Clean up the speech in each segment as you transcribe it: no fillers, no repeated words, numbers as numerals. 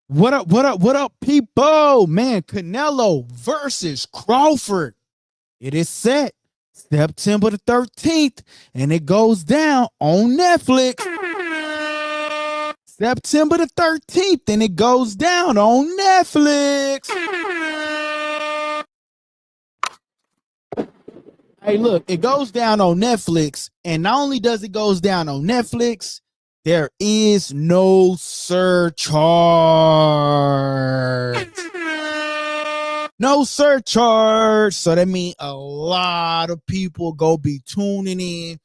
What up? What up? What up, people? Man, Canelo versus Crawford. It is set September the 13th, and it goes down on Netflix. September the 13th, and it goes down on Netflix. Hey, look, it goes down on Netflix, and not only does it goes down on Netflix, there is no surcharge. No surcharge. So that means a lot of people go be tuning in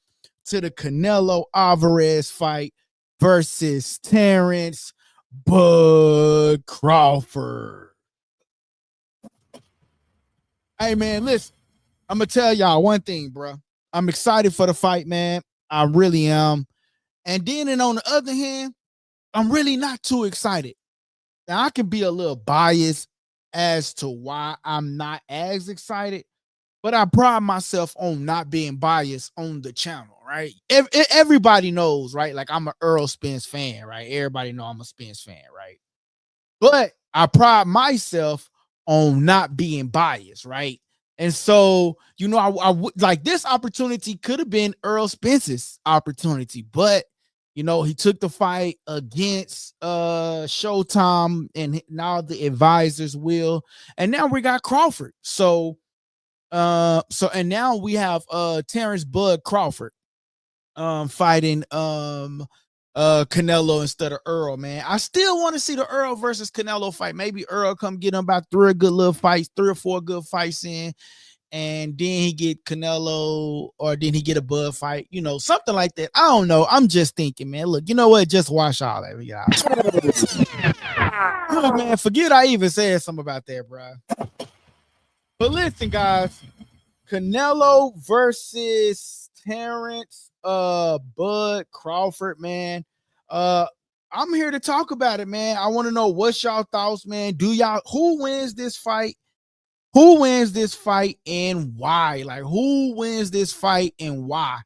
to the Canelo Alvarez fight versus Terrence Bud Crawford. Hey, man, listen, I'm going to tell y'all one thing, bro. I'm excited for the fight, man. I really am. And then, and on the other hand, I'm really not too excited. Now, I can be a little biased as to why I'm not as excited, but I pride myself on not being biased on the channel, right? Everybody knows, right? Like, I'm an Earl Spence fan, right? Everybody know I'm a Spence fan, right? But I pride myself on not being biased, right? And so, I would like this opportunity could have been Earl Spence's opportunity, but he took the fight against Showtime, and now the advisors will, and now we got Crawford. And now we have Terrence Bud Crawford fighting Canelo instead of Earl, man. I still want to see the Earl versus Canelo fight. Maybe Earl come get him about three or four good fights in, and then he get Canelo, or then he get a Bud fight, something like that. I don't know. I'm just thinking, man. Look, you know what? Just watch all that. Look, man, forget I even said something about that, bro. But listen, guys, Canelo versus Terrence Bud Crawford, man. I'm here to talk about it, man. I want to know what's y'all thoughts, man. Who wins this fight? Who wins this fight and why? Like, who wins this fight and why?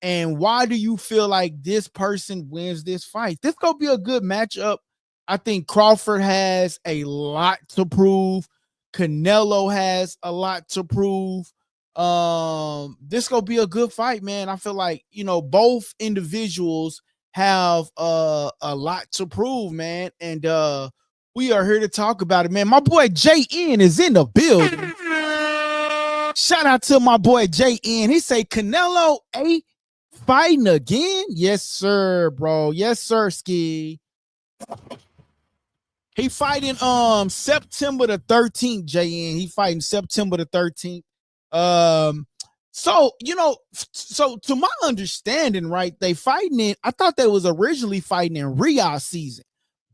And why do you feel like this person wins this fight? This gonna be a good matchup. I think Crawford has a lot to prove. Canelo has a lot to prove. This gonna be a good fight, man. I feel like both individuals have a lot to prove, man. And we are here to talk about it, man. My boy JN is in the building. Shout out to my boy JN. He say Canelo ain't fighting again. Yes, sir, bro. Yes, sir, Ski. He fighting September the 13th, JN. He fighting September the 13th. So to my understanding, right, they fighting in, I thought they was originally fighting in Riyadh season,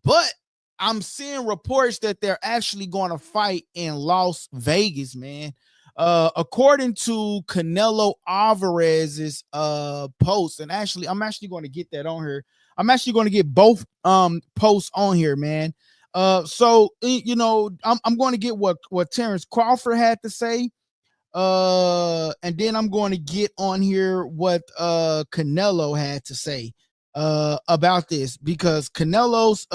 but I'm seeing reports that they're actually going to fight in Las Vegas, man. According to Canelo Alvarez's post, and I'm actually going to get that on here. I'm actually going to get both posts on here, man. So I'm going to get what Terrence Crawford had to say. And then I'm going to get on here what Canelo had to say about this, because Canelo's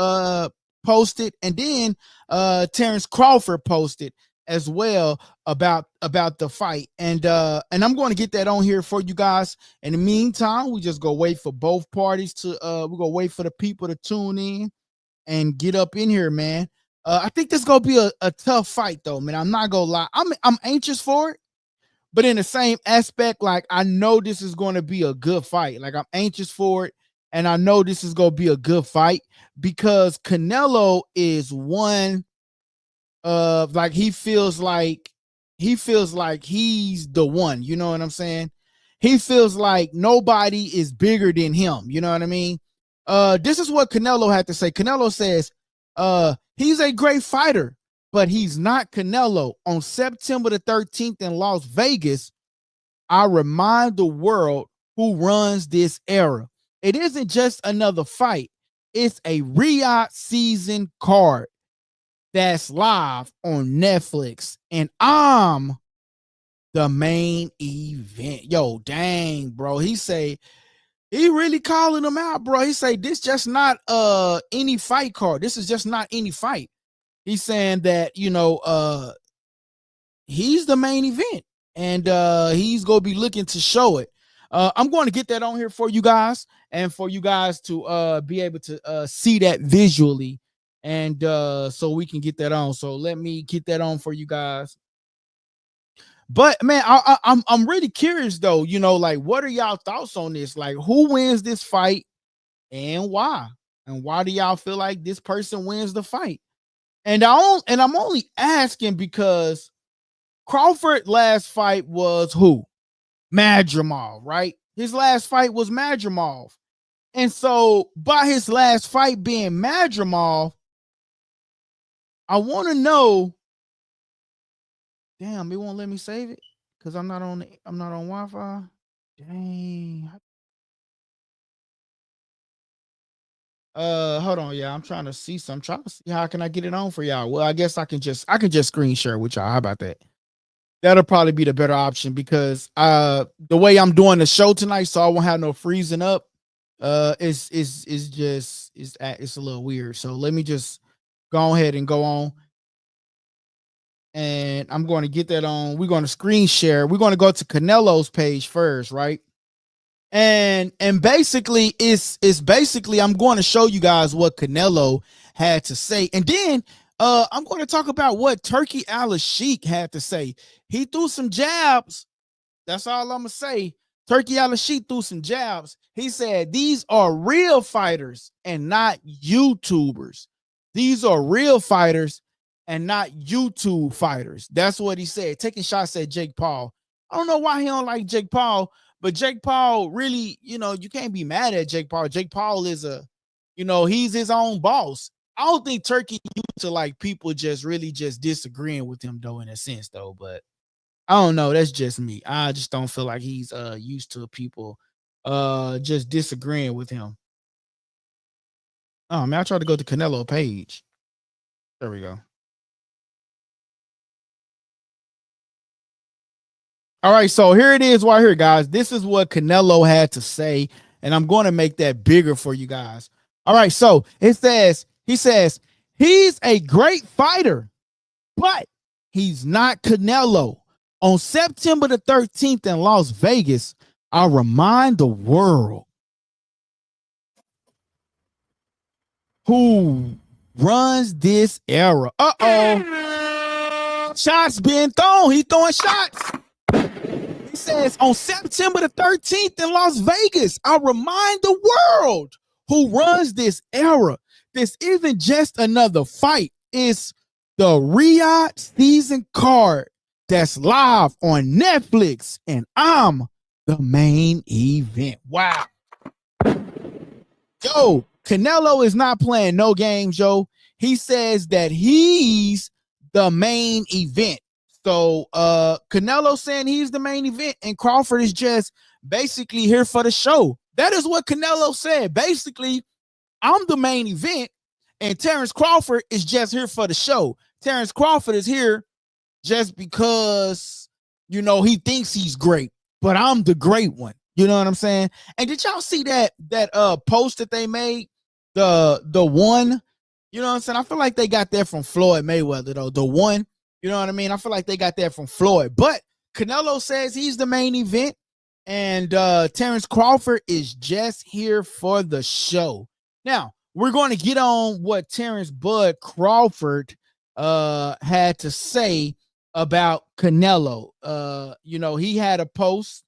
posted, and then Terrence Crawford posted as well about the fight, and I'm going to get that on here for you guys. In the meantime, we just go wait for both parties to we're gonna wait for the people to tune in and get up in here, man. I think this is gonna be a tough fight, though, man. I'm not gonna lie. I'm anxious for it, but in the same aspect, like, I know this is going to be a good fight. Like, I'm anxious for it, and I know this is going to be a good fight, because Canelo is one of, like, he feels like he's the one. You know what I'm saying? He feels like nobody is bigger than him. You know what I mean? This is what Canelo had to say. Canelo says, he's a great fighter, but he's not Canelo. On September the 13th in Las Vegas, I remind the world who runs this era. It isn't just another fight. It's a Riyadh season card that's live on Netflix, and I'm the main event. Yo, dang, bro. He say He really calling him out, bro. He say this just not any fight card. This is just not any fight. He's saying that, he's the main event, and he's gonna be looking to show it. I'm going to get that on here for you guys, and for you guys to be able to see that visually, and so we can get that on. So let me get that on for you guys. But man, I'm really curious though. Like, what are y'all thoughts on this? Like, who wins this fight and why? And why do y'all feel like this person wins the fight? And I'm only asking because Crawford last fight was who? Madrimov, right? His last fight was Madrimov. And so by his last fight being Madrimov, I want to know. Damn, it won't let me save it because I'm not on Wi-Fi. Dang. Hold on, yeah. I'm trying to see some. Trying to see how can I get it on for y'all. Well, I guess I can just screen share with y'all. How about that? That'll probably be the better option because the way I'm doing the show tonight, so I won't have no freezing up. It's a little weird. So let me just go ahead and go on. And I'm going to get that on. We're going to screen share. We're going to go to Canelo's page first, right? And basically it's basically I'm going to show you guys what Canelo had to say. And then I'm going to talk about what Turki Al-Sheikh had to say. He threw some jabs. That's all I'm going to say. Turki Al-Sheikh threw some jabs. He said, these are real fighters and not YouTubers. These are real fighters and not YouTube fighters. That's what he said. Taking shots at Jake Paul. I don't know why he don't like Jake Paul, but Jake Paul really, you can't be mad at Jake Paul. Jake Paul is he's his own boss. I don't think Turki used to like people just disagreeing with him though, in a sense though, but I don't know. That's just me. I just don't feel like he's used to people just disagreeing with him. Oh man, I tried to go to Canelo page. There we go. All right, so here it is right here, guys. This is what Canelo had to say, and I'm going to make that bigger for you guys. All right, so he says, he's a great fighter, but he's not Canelo. On September the 13th in Las Vegas, I remind the world who runs this era. Uh-oh. Shots being thrown. He throwing shots. He says, on September the 13th in Las Vegas, I remind the world who runs this era. This isn't just another fight. It's the Riyadh season card that's live on Netflix, and I'm the main event. Wow. Yo, Canelo is not playing no games, yo. He says that he's the main event. So Canelo saying he's the main event, and Crawford is just basically here for the show. That is what Canelo said. Basically, I'm the main event, and Terrence Crawford is just here for the show. Terrence Crawford is here just because, he thinks he's great, but I'm the great one. You know what I'm saying? And did y'all see that post that they made? The one, you know what I'm saying? I feel like they got that from Floyd Mayweather, though. The one, you know what I mean? I feel like they got that from Floyd. But Canelo says he's the main event, and Terrence Crawford is just here for the show. Now, we're going to get on what Terrence Bud Crawford had to say about Canelo. He had a post,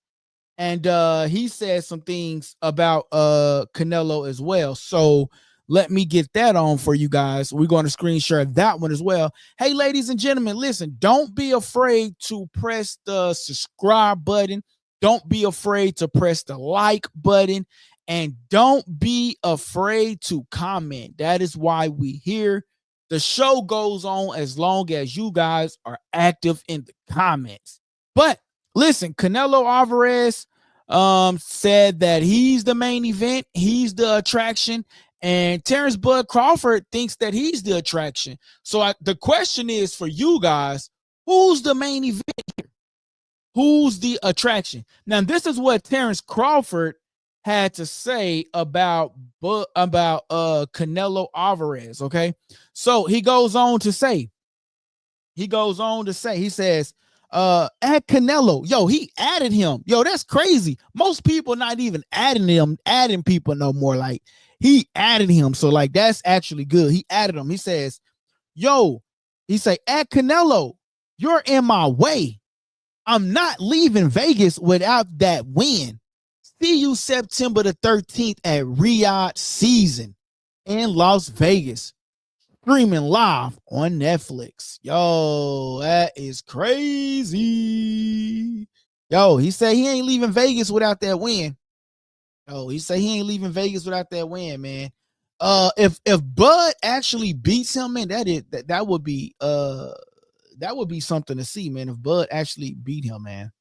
and he said some things about Canelo as well. So let me get that on for you guys. We're going to screen share that one as well. Hey, ladies and gentlemen, listen, don't be afraid to press the subscribe button. Don't be afraid to press the like button, and don't be afraid to comment. That is why we here. The show goes on as long as you guys are active in the comments. But listen, Canelo Alvarez said that he's the main event, he's the attraction, and Terrence Bud Crawford thinks that he's the attraction. So the question is for you guys, who's the main event here? Who's the attraction? Now, this is what Terrence Crawford had to say about Canelo Alvarez. Okay, so he goes on to say, he says, add Canelo. Yo, he added him. Yo, that's crazy. Most people not even adding people no more. Like, he added him. So, like, that's actually good. He added him. He says, yo, he say, add Canelo. You're in my way. I'm not leaving Vegas without that win. See you September the 13th at Riyadh Season in Las Vegas. Streaming live on Netflix. Yo, that is crazy. Yo, he said he ain't leaving Vegas without that win. Yo, he said he ain't leaving Vegas without that win, man. If Bud actually beats him, man, that would be something to see, man. If Bud actually beat him, man.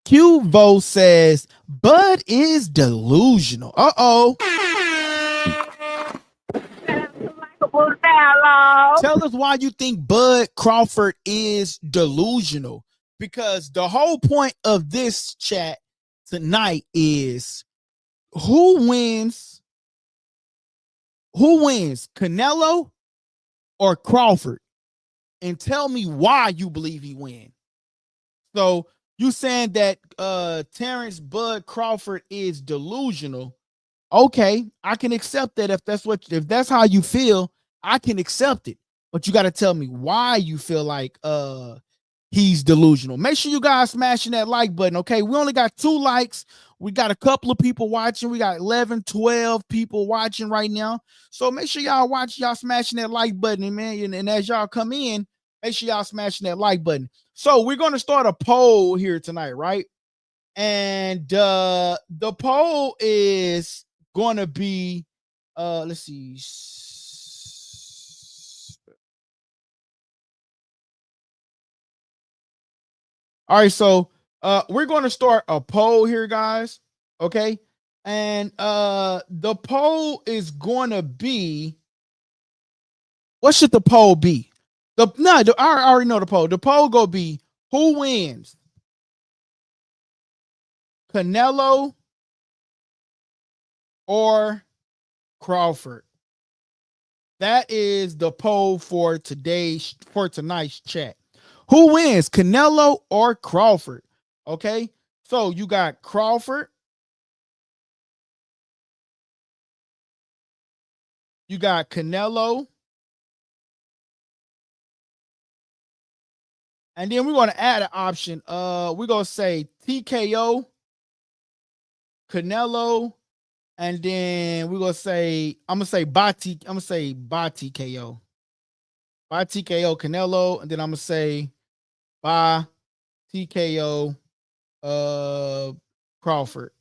Qvo says Bud is delusional. Tell us why you think Bud Crawford is delusional. Because the whole point of this chat tonight is who wins, Canelo or Crawford? And tell me why you believe he wins. So you saying that Terrence Bud Crawford is delusional. Okay, I can accept that. If that's how you feel, I can accept it. But you got to tell me why you feel like he's delusional. Make sure you guys smashing that like button. Okay, we only got 2 likes. We got a couple of people watching. We got 11, 12 people watching right now. So make sure y'all smashing that like button, man. And as y'all come in, make sure y'all smashing that like button. So we're going to start a poll here tonight, right? And the poll is going to be, let's see. All right, so we're going to start a poll here, guys. Okay, and the poll is going to be, what should the poll be? I already know the poll. The poll gonna be who wins, Canelo or Crawford. That is the poll for tonight's chat. Who wins, Canelo or Crawford? Okay, so you got Crawford, you got Canelo, and then we're going to add an option. We're going to say TKO, Canelo, and then we're going to say, I'm going to say by TKO. By TKO, Canelo, and then I'm going to say by TKO, Crawford.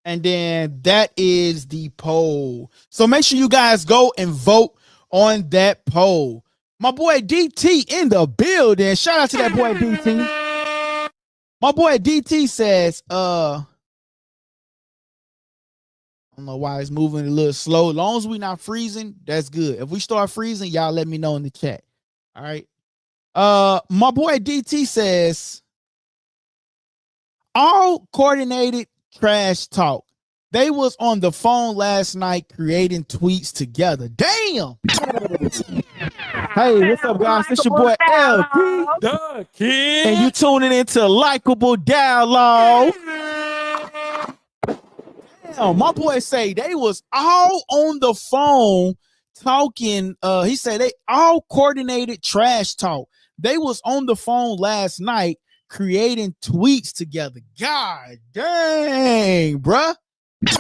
And then that is the poll. So make sure you guys go and vote on that poll. My boy DT in the building. Shout out to that boy DT. My boy DT says, I don't know why it's moving a little slow. As long as we're not freezing, that's good. If we start freezing, y'all let me know in the chat. All right. My boy DT says, all coordinated trash talk. They was on the phone last night creating tweets together. Damn. Hey, what's up, guys? This your boy LD, the Kid, and you tuning into Likeable Dialogue. Damn, my boy say they was all on the phone talking. He said they all coordinated trash talk. They was on the phone last night creating tweets together. God dang, bruh. But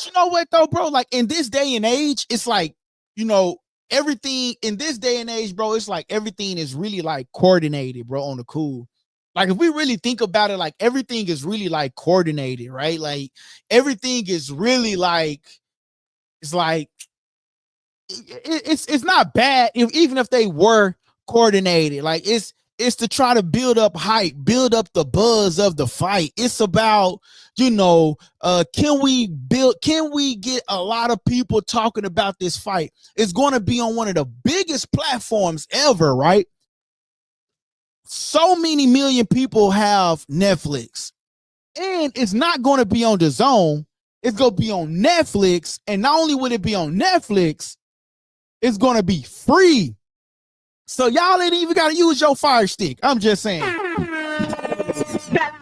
you know what though, bro? Like in this day and age, it's like, you know, everything in this day and age, bro, it's like everything is really like coordinated, bro, on the cool. Like if we really think about it, like everything is really like coordinated, right? Like everything is really like, it's like it's not bad even if they were coordinated. Like it's to try to build up hype, build up the buzz of the fight. It's about, you know, can we get a lot of people talking about this fight? It's going to be on one of the biggest platforms ever, right? so many million people have Netflix, and it's not going to be on dazn. It's going to be on Netflix, and not only will it be on Netflix, it's going to be free. So y'all ain't even got to use your Fire Stick. I'm just saying. You ain't got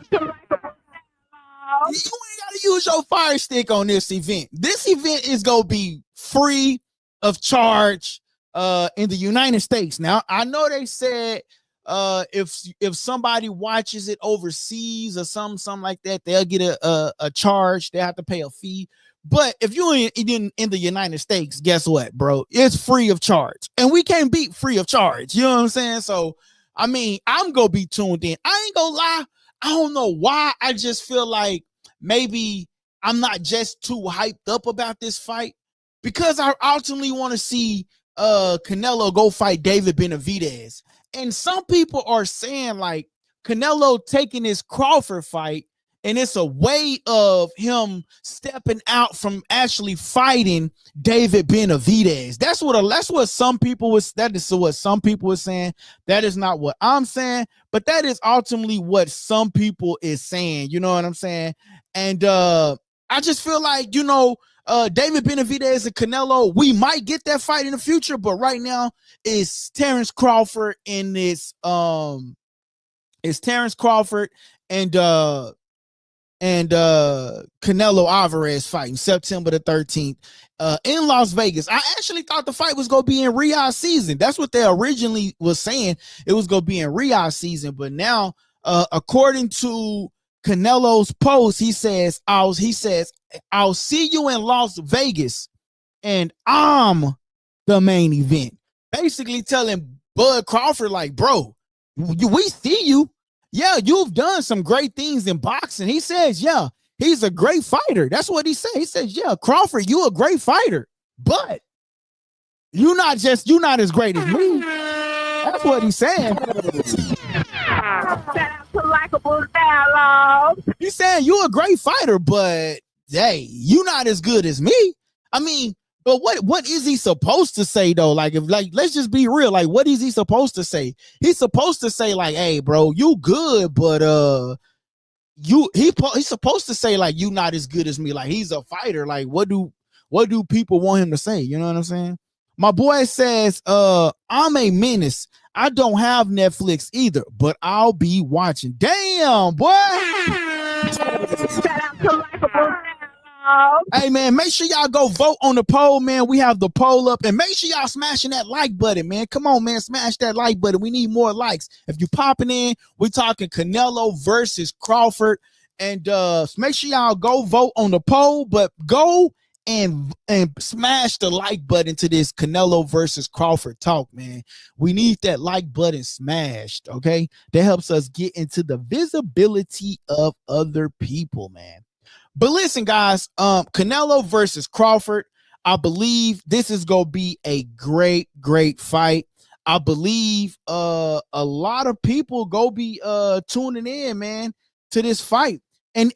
to use your Fire Stick on this event. This event is going to be free of charge in the United States. Now, I know they said if somebody watches it overseas or something like that, they'll get a charge. They have to pay a fee. But if you're in the United States, guess what, bro? It's free of charge. And we can't beat free of charge. You know what I'm saying? So, I mean, I'm going to be tuned in. I ain't going to lie. I don't know why. I just feel like maybe I'm not just too hyped up about this fight, because I ultimately want to see Canelo go fight David Benavidez. And some people are saying like Canelo taking this Crawford fight, and it's a way of him stepping out from actually fighting David Benavidez. That's what some people was. That is what some people were saying. That is not what I'm saying, but that is ultimately what some people is saying. You know what I'm saying? And I just feel like, you know, David Benavidez and Canelo, we might get that fight in the future, but right now it's Terrence Crawford and it's Terrence Crawford and Canelo Alvarez fighting September the 13th in Las Vegas. I actually thought the fight was going to be in Riyadh season. That's what they originally was saying. It was going to be in Riyadh season, but now according to Canelo's post, he says, I'll see you in Las Vegas and I'm the main event. Basically telling Bud Crawford like, bro, we see you. Yeah, you've done some great things in boxing. He says, yeah, he's a great fighter. That's what he said. He says, yeah, Crawford, you a great fighter, but you're not as great as me. That's what he's saying. Shout out to LikeableDialogue. He's saying you're a great fighter, but hey, you're not as good as me. I mean, but what is he supposed to say though? Like, let's just be real. Like, what is he supposed to say? He's supposed to say like, hey, bro, you good, but he's supposed to say like, you not as good as me. Like, he's a fighter. Like, what do people want him to say? You know what I'm saying? My boy says, I'm a menace. I don't have Netflix either, but I'll be watching. Damn, boy. Shout out to LikeableDialogue. Hey, man, make sure y'all go vote on the poll, man. We have the poll up, and make sure y'all smashing that like button, man. Come on, man, smash that like button. We need more likes. If you popping in, we're talking Canelo versus Crawford, and make sure y'all go vote on the poll, but go and smash the like button to this Canelo versus Crawford talk, man. We need that like button smashed, okay? That helps us get into the visibility of other people, man. But listen, guys, Canelo versus Crawford, I believe this is going to be a great, great fight. I believe a lot of people go be tuning in, man, to this fight. And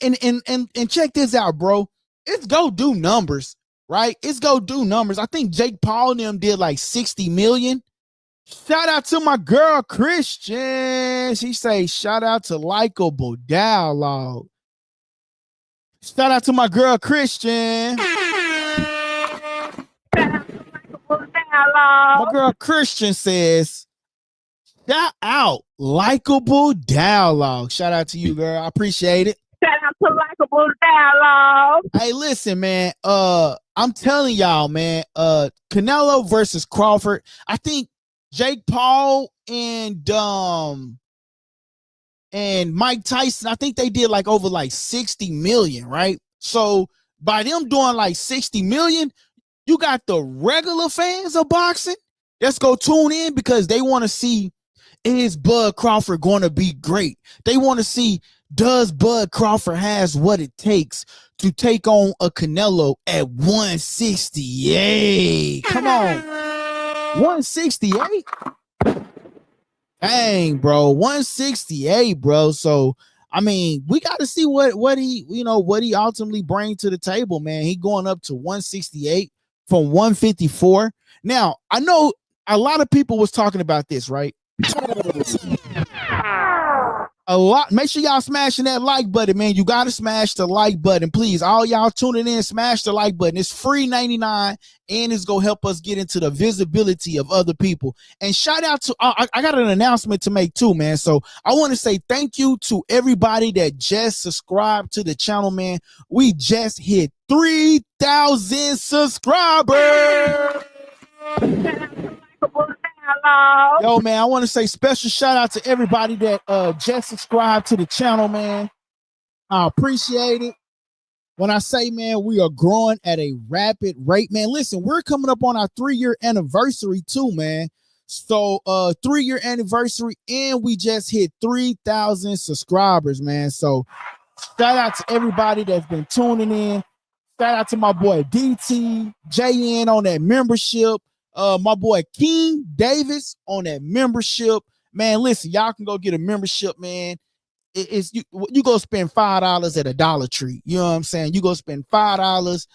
check this out, bro. It's go do numbers, right? It's go do numbers. I think Jake Paul and them did like 60 million. Shout out to my girl, Christian. She say, shout out to LikeableDialogue. Shout out to my girl, Christian. My girl, Christian says, shout out LikeableDialogue. Shout out to you, girl. I appreciate it. Shout out to LikeableDialogue. Hey, listen, man. I'm telling y'all, man. Canelo versus Crawford. I think Jake Paul and Mike Tyson, I think they did like over like 60 million, right? So by them doing like 60 million, you got the regular fans of boxing that's go tune in because they want to see, is Bud Crawford going to be great? They want to see, does Bud Crawford has what it takes to take on a Canelo at 168? Come on. 168? Dang, bro, 168, bro. So, I mean, we got to see what he ultimately brings to the table, man. He going up to 168 from 154. Now, I know a lot of people was talking about this, right? a lot. Make sure y'all smashing that like button, man. You gotta smash the like button, please. All y'all tuning in, smash the like button. It's free 99, and it's gonna help us get into the visibility of other people. And shout out to I got an announcement to make too, man. So I want to say thank you to everybody that just subscribed to the channel, man. We just hit 3,000 subscribers. Yo, man, I want to say special shout out to everybody that just subscribed to the channel, man. I appreciate it. When I say, man, we are growing at a rapid rate, man. Listen, we're coming up on our 3-year anniversary too, man. So 3-year anniversary, and we just hit 3,000 subscribers, man. So shout out to everybody that's been tuning in. Shout out to my boy DT, JN on that membership. My boy King Davis on that membership. Man, listen, y'all can go get a membership, man. It's you go spend $5 at a Dollar Tree. You know what I'm saying? You go spend $5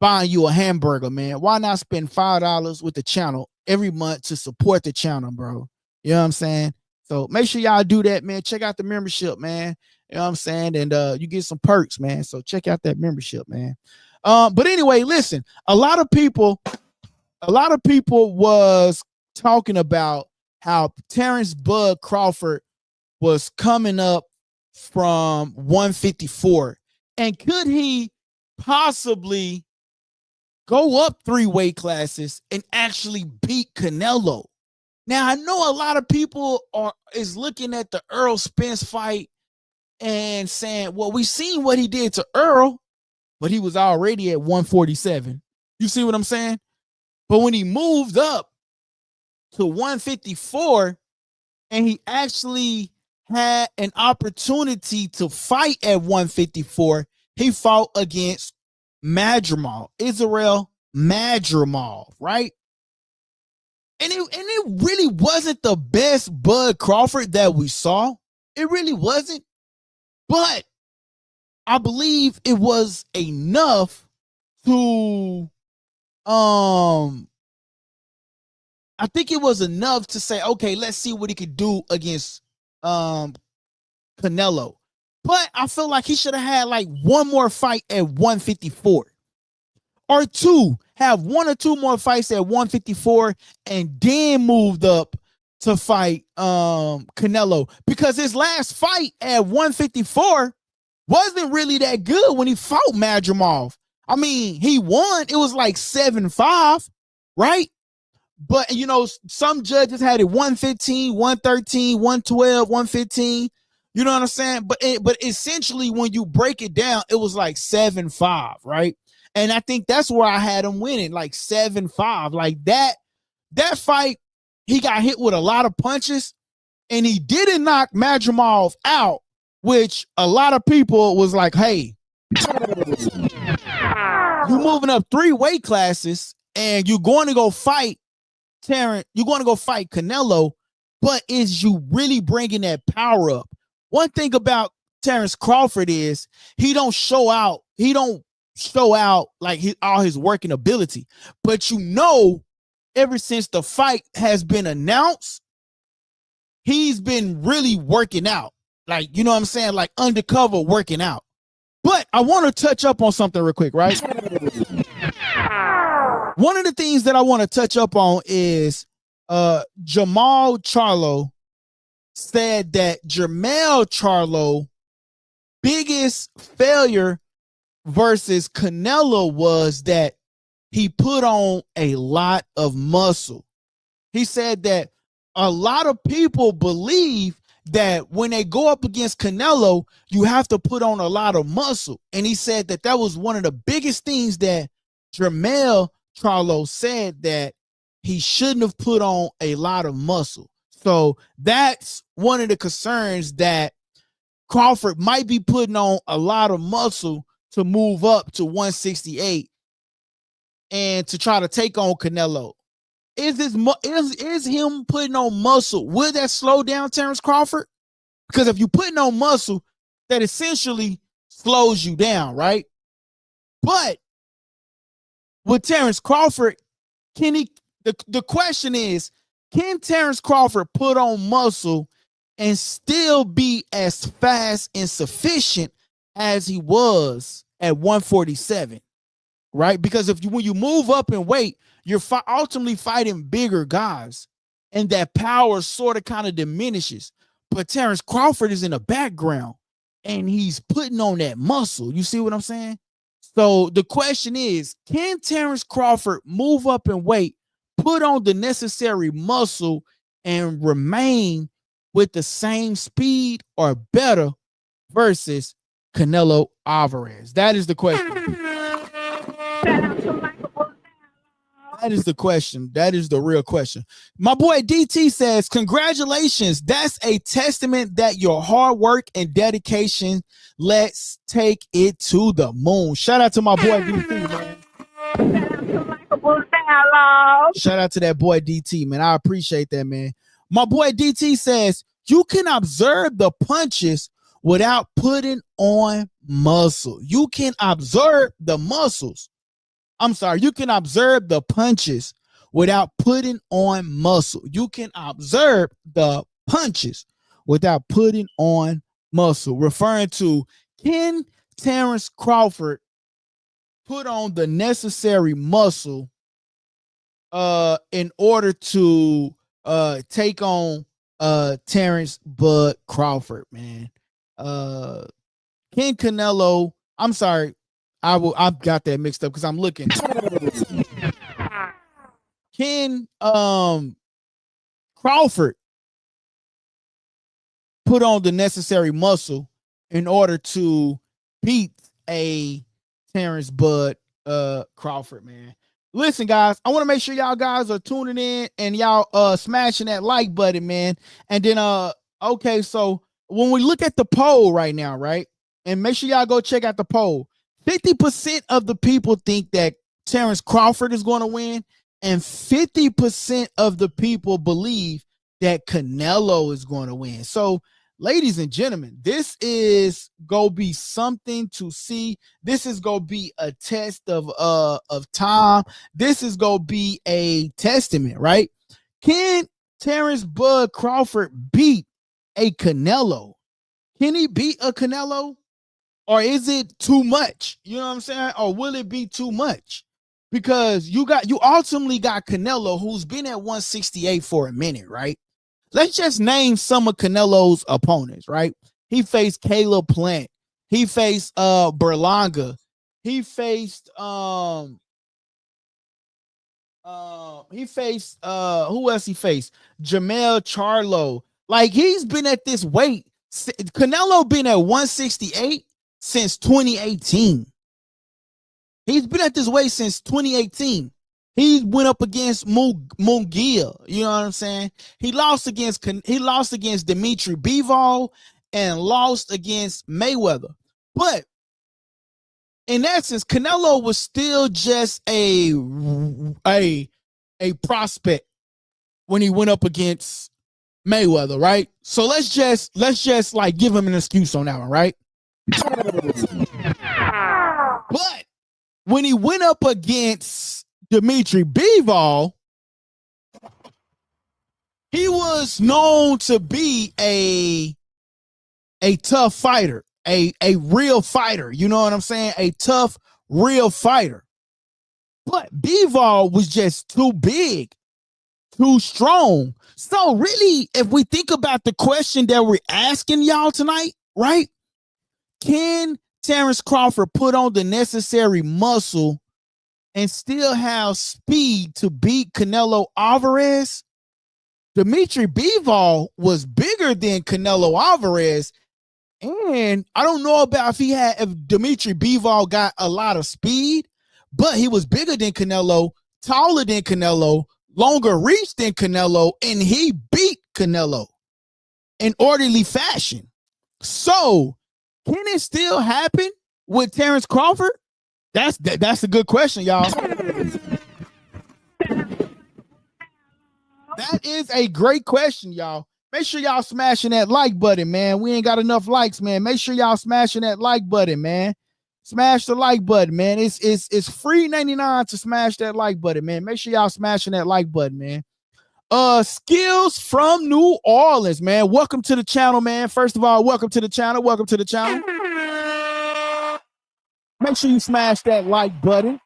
buying you a hamburger, man. Why not spend $5 with the channel every month to support the channel, bro? You know what I'm saying? So make sure y'all do that, man. Check out the membership, man. You know what I'm saying? And you get some perks, man. So check out that membership, man. But anyway, listen, a lot of people was talking about how Terrence Bud Crawford was coming up from 154. And could he possibly go up 3 weight classes and actually beat Canelo? Now, I know a lot of people is looking at the Earl Spence fight and saying, well, we seen what he did to Earl, but he was already at 147. You see what I'm saying? But when he moved up to 154 and he actually had an opportunity to fight at 154, he fought against Madrimov, Israel Madrimov, right? And it really wasn't the best Bud Crawford that we saw. It really wasn't. But I believe it was enough to I think it was enough to say, okay, let's see what he could do against Canelo. But I feel like he should have had like one more fight at 154. Or two, have 1 or 2 more fights at 154 and then moved up to fight Canelo. Because his last fight at 154 wasn't really that good when he fought Madrimov. I mean, he won. It was like 7-5, right? But, you know, some judges had it 115, 113, 112, 115. You know what I'm saying? But essentially, when you break it down, it was like 7-5, right? And I think that's where I had him winning, like 7-5. Like that fight, he got hit with a lot of punches, and he didn't knock Madrimov out, which a lot of people was like, hey, you're moving up 3 weight classes, and you're going to go fight Terrence, you're going to go fight Canelo, but is you really bringing that power up? One thing about Terrence Crawford is he don't show out like all his working ability. But you know, ever since the fight has been announced, he's been really working out. Like, you know what I'm saying? Like undercover working out. But I want to touch up on something real quick, right? One of the things that I want to touch up on is Jamal Charlo said that Jermell Charlo biggest failure versus Canelo was that he put on a lot of muscle. He said that a lot of people believe that when they go up against Canelo, you have to put on a lot of muscle. And he said that that was one of the biggest things that Jermell Charlo said, that he shouldn't have put on a lot of muscle. So that's one of the concerns, that Crawford might be putting on a lot of muscle to move up to 168 and to try to take on Canelo. Is him putting on muscle, will that slow down Terrence Crawford? Because if you're putting on muscle, that essentially slows you down, right? But with Terrence Crawford, can he? The question is, can Terrence Crawford put on muscle and still be as fast and sufficient as he was at 147, right? Because when you move up in weight, you're ultimately fighting bigger guys, and that power sort of kind of diminishes. But Terrence Crawford is in the background, and he's putting on that muscle. You see what I'm saying? So the question is, can Terrence Crawford move up in weight, put on the necessary muscle, and remain with the same speed or better versus Canelo Alvarez? That is the question. That is the question. That is the real question. My boy DT says, congratulations. That's a testament that your hard work and dedication, let's take it to the moon. Shout out to my boy DT, man. Shout out to that boy DT, man. I appreciate that, man. My boy DT says, you can observe the punches without putting on muscle. You can observe the muscles. I'm sorry, you can observe the punches without putting on muscle. You can observe the punches without putting on muscle. Referring to, can Terrence Crawford put on the necessary muscle in order to take on Terrence Bud Crawford, man? Can Canelo, I'm sorry, I've got that mixed up because I'm looking. Can Crawford put on the necessary muscle in order to beat a Terrence Bud Crawford, man? Listen, guys, I want to make sure y'all guys are tuning in and y'all smashing that like button, man. And then okay, so when we look at the poll right now, right? And make sure y'all go check out the poll. 50% of the people think that Terrence Crawford is going to win, and 50% of the people believe that Canelo is going to win. So, ladies and gentlemen, this is going to be something to see. This is going to be a test of time. This is going to be a testament, right? Can Terrence Bud Crawford beat a Canelo? Can he beat a Canelo? Or is it too much? You know what I'm saying? Or will it be too much? Because you ultimately got Canelo, who's been at 168 for a minute, right? Let's just name some of Canelo's opponents, right? He faced Caleb Plant. He faced Berlanga. He faced who else he faced? Jamel Charlo. Like, he's been at this weight. Canelo been at 168 since 2018. He's been at this weight since 2018. He went up against Munguia. You know what I'm saying? He lost against Dimitri Bivol and lost against Mayweather. But in essence, Canelo was still just a prospect when he went up against Mayweather, right? So let's just like give him an excuse on that one, right? But when he went up against Dimitri Bivol, he was known to be a tough fighter, a real fighter. You know what I'm saying? A tough, real fighter. But Bivol was just too big, too strong. So really, if we think about the question that we're asking y'all tonight, right? Can Terrence Crawford put on the necessary muscle and still have speed to beat Canelo Alvarez? Dimitri Bivol was bigger than Canelo Alvarez, and I don't know about if Dimitri Bivol got a lot of speed, but he was bigger than Canelo, taller than Canelo, longer reach than Canelo, and he beat Canelo in orderly fashion. So, can it still happen with Terrence Crawford? That's a good question, y'all. That is a great question, y'all. Make sure y'all smashing that like button, man. We ain't got enough likes, man. Make sure y'all smashing that like button, man. Smash the like button, man. It's free 99 to smash that like button, man. Make sure y'all smashing that like button, man. Skills from New Orleans, man. Welcome to the channel, man. First of all, welcome to the channel. Welcome to the channel. Make sure you smash that like button.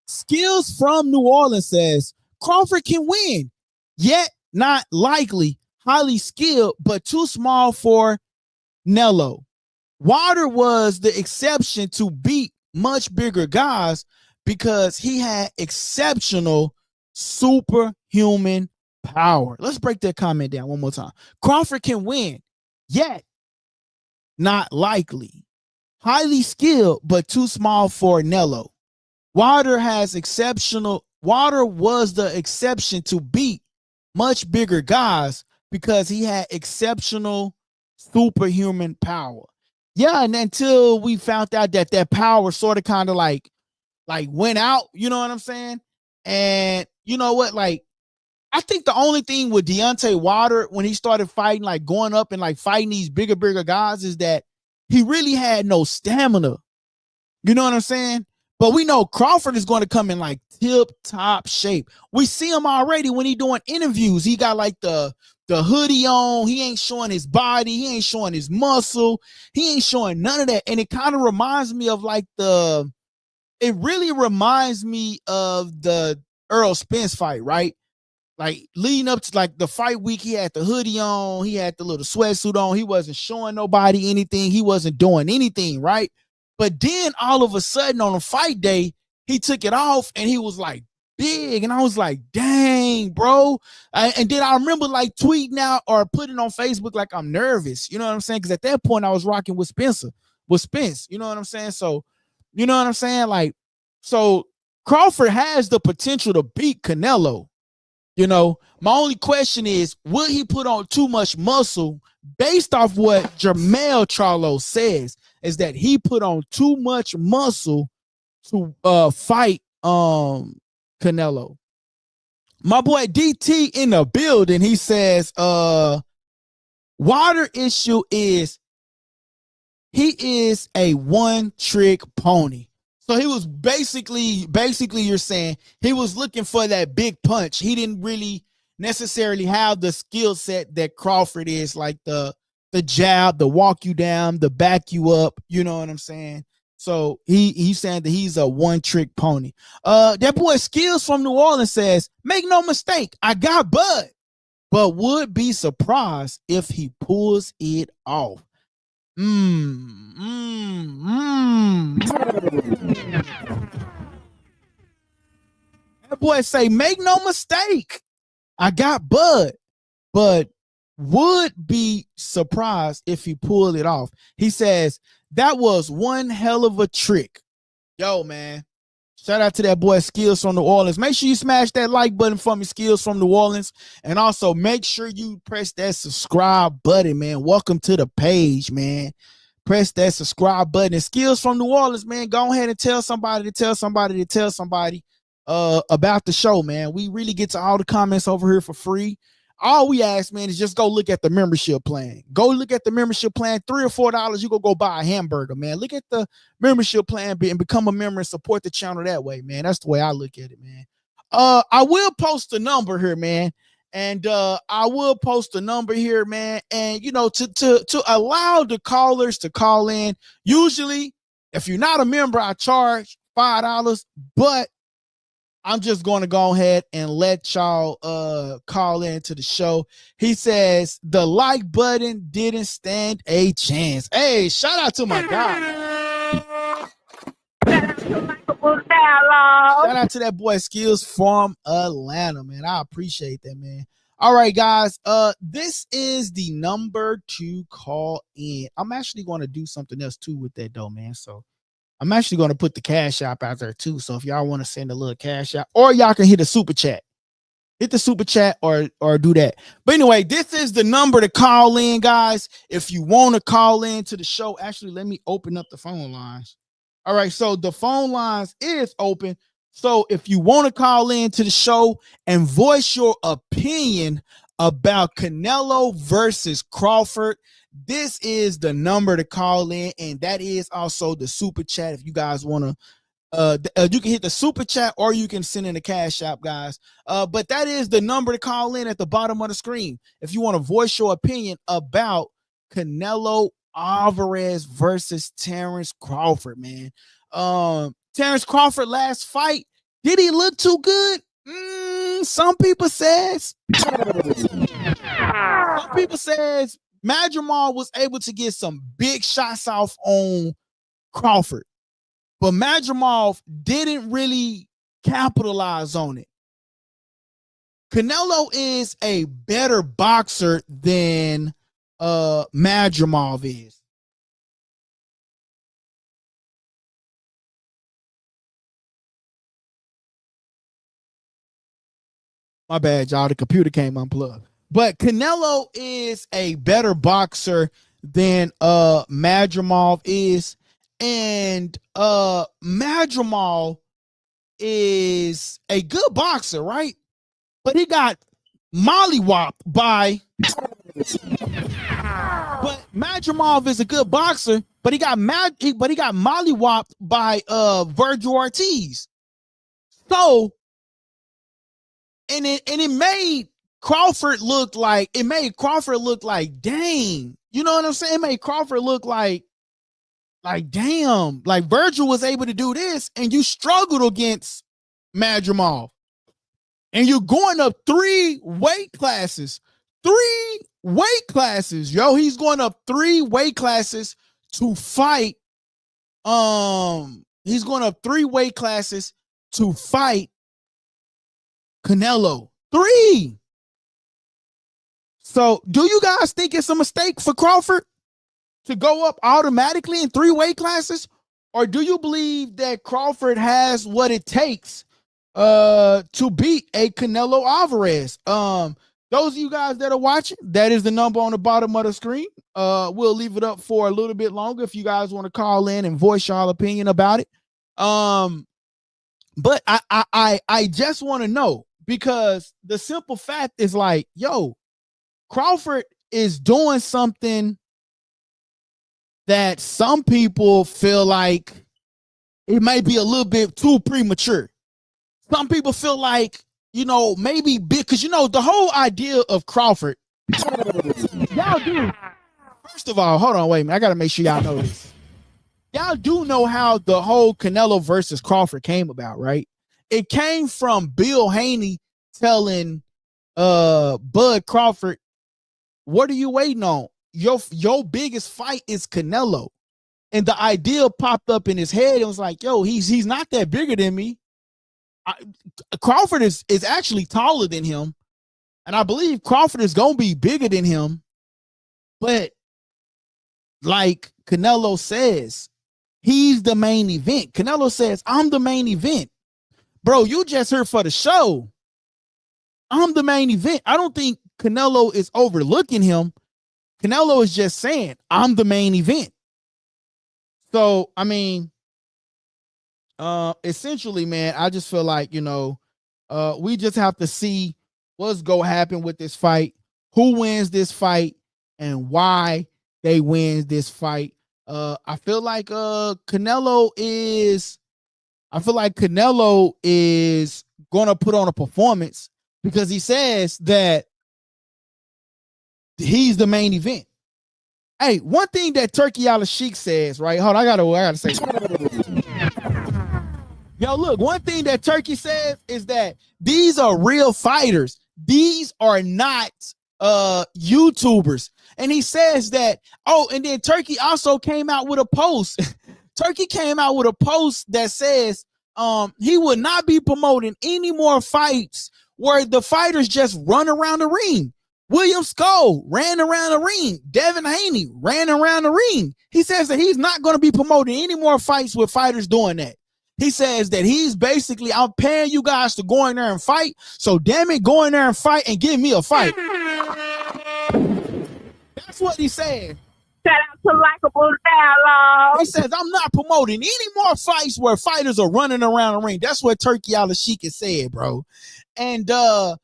Skills from New Orleans says Crawford can win, yet not likely. Highly skilled, but too small for Canelo. Wilder was the exception to beat much bigger guys because he had exceptional superhuman power. Let's break that comment down one more time. Crawford can win, yet not likely. Highly skilled, but too small for Canelo. Wilder was the exception to beat much bigger guys because he had exceptional superhuman power. Yeah, and until we found out that power sort of kind of like went out, you know what I'm saying? And you know what, like, I think the only thing with Deontay Wilder when he started fighting, like going up and like fighting these bigger guys, is that he really had no stamina. You know what I'm saying? But we know Crawford is going to come in like tip top shape. We see him already when he doing interviews. He got like the hoodie on. He ain't showing his body. He ain't showing his muscle. He ain't showing none of that. And it kind of reminds me of like it really reminds me of the Earl Spence fight, right? Like leading up to like the fight week, he had the hoodie on. He had the little sweatsuit on. He wasn't showing nobody anything. He wasn't doing anything, right? But then all of a sudden on a fight day, he took it off and he was like big. And I was like, dang, bro. And then I remember like tweeting out or putting on Facebook like I'm nervous. You know what I'm saying? Because at that point I was rocking with Spence. You know what I'm saying? So, you know what I'm saying? Like, so Crawford has the potential to beat Canelo. You know, my only question is, will he put on too much muscle? Based off what Jermell Charlo says, is that he put on too much muscle to fight Canelo. My boy DT in the building, he says Wilder issue is he is a one-trick pony. So he was basically you're saying he was looking for that big punch. He didn't really necessarily have the skill set that Crawford is, like the jab, the walk you down, the back you up. You know what I'm saying? So he's saying that he's a one-trick pony. That boy Skills from New Orleans says, make no mistake, I got Bud, but would be surprised if he pulls it off. That boy say, make no mistake, I got Bud, but would be surprised if he pulled it off. He says, that was one hell of a trick. Yo, man. Shout out to that boy Skills from New Orleans. Make sure you smash that like button for me, Skills from New Orleans. And also make sure you press that subscribe button, man. Welcome to the page, man. Press that subscribe button. And Skills from New Orleans, man, go ahead and tell somebody about the show, man. We really get to all the comments over here for free. All we ask, man, is just go look at the membership plan. Go look at the membership plan. $3 or $4, you go buy a hamburger, man. Look at the membership plan and become a member and support the channel that way, man. That's the way I look at it, man. I will post a number here, man. And I will post a number here, man. And you know, to allow the callers to call in. Usually, if you're not a member, I charge $5, but I'm just going to go ahead and let y'all call into the show. He says the like button didn't stand a chance. Hey, shout out to my guy. Shout out to that boy Skills from Atlanta, man. I appreciate that, man. All right, guys. This is the number to call in. I'm actually going to do something else too with that though, man. So I'm actually going to put the cash app out there too. So if y'all want to send a little cash app, or y'all can hit a super chat. Hit the super chat or do that. But anyway, this is the number to call in, guys. If you want to call in to the show, actually, let me open up the phone lines. All right, so the phone lines is open. So if you want to call in to the show and voice your opinion about Canelo versus Crawford, this is the number to call in, and that is also the super chat if you guys want to You can hit the super chat or you can send in the cash app, guys. But that is the number to call in at the bottom of the screen if you want to voice your opinion about Canelo Alvarez versus Terrence Crawford, man. Terrence Crawford last fight, did he look too good? Some people says Madrimal was able to get some big shots off on Crawford, but Madrimal didn't really capitalize on it. Canelo is a better boxer than Madrimal is. My bad, y'all. The computer came unplugged. But Canelo is a better boxer than Madrimal is. And Madrimal is a good boxer, right? But he got mollywopped by. But Madrimal is a good boxer, but he got mollywopped by Virgil Ortiz. So, and it made Crawford look like dang. You know what I'm saying? It made Crawford look like damn, like Virgil was able to do this and you struggled against Madrimal. And you're going up 3 weight classes. 3 weight classes. Yo, he's going up 3 weight classes to fight. He's going up 3 weight classes to fight Canelo. 3. So do you guys think it's a mistake for Crawford to go up automatically in 3 weight classes? Or do you believe that Crawford has what it takes to beat a Canelo Alvarez? Those of you guys that are watching, that is the number on the bottom of the screen. We'll leave it up for a little bit longer if you guys want to call in and voice your opinion about it. But I just want to know, because the simple fact is like, yo, Crawford is doing something that some people feel like it might be a little bit too premature. Some people feel like, you know, maybe big, because, you know, the whole idea of Crawford, y'all do. First of all, hold on, wait a minute. I got to make sure y'all know this. Y'all do know how the whole Canelo versus Crawford came about, right? It came from Bill Haney telling Bud Crawford, what are you waiting on? Your biggest fight is Canelo. And the idea popped up in his head. It was like, yo, he's not that bigger than me. Crawford is actually taller than him. And I believe Crawford is going to be bigger than him. But like Canelo says, he's the main event. Canelo says, I'm the main event. Bro, you just here for the show. I'm the main event. I don't think Canelo is overlooking him. Canelo is just saying, I'm the main event. So, I mean, essentially, man, I just feel like, you know, we just have to see what's going to happen with this fight, who wins this fight, and why they win this fight. I feel like Canelo is going to put on a performance because he says that he's the main event. Hey, one thing that Turkey Al-Sheikh says, right? Hold on, I gotta say something. Yo, look, one thing that Turkey says is that these are real fighters. These are not YouTubers. And he says that, and then Turkey also came out with a post. Turkey came out with a post that says he would not be promoting any more fights where the fighters just run around the ring. William Skull ran around the ring. Devin Haney ran around the ring. He says that he's not going to be promoting any more fights with fighters doing that. He says that he's basically, I'm paying you guys to go in there and fight. So damn it, go in there and fight and give me a fight. That's what he said. Shout out to LikeableDialogue. He says, I'm not promoting any more fights where fighters are running around the ring. That's what Turkey Al-Sheikh has said, bro. And the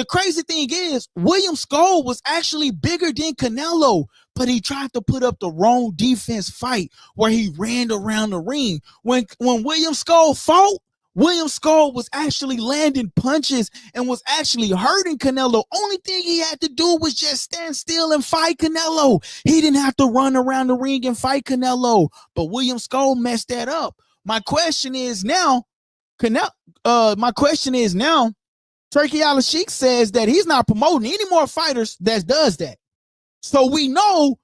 crazy thing is, William Skull was actually bigger than Canelo, but he tried to put up the wrong defense fight where he ran around the ring. When William Skull fought, William Skull was actually landing punches and was actually hurting Canelo. Only thing he had to do was just stand still and fight Canelo. He didn't have to run around the ring and fight Canelo. But William Skull messed that up. My question is now, Turkey Al-Sheikh says that he's not promoting any more fighters that does that. So we know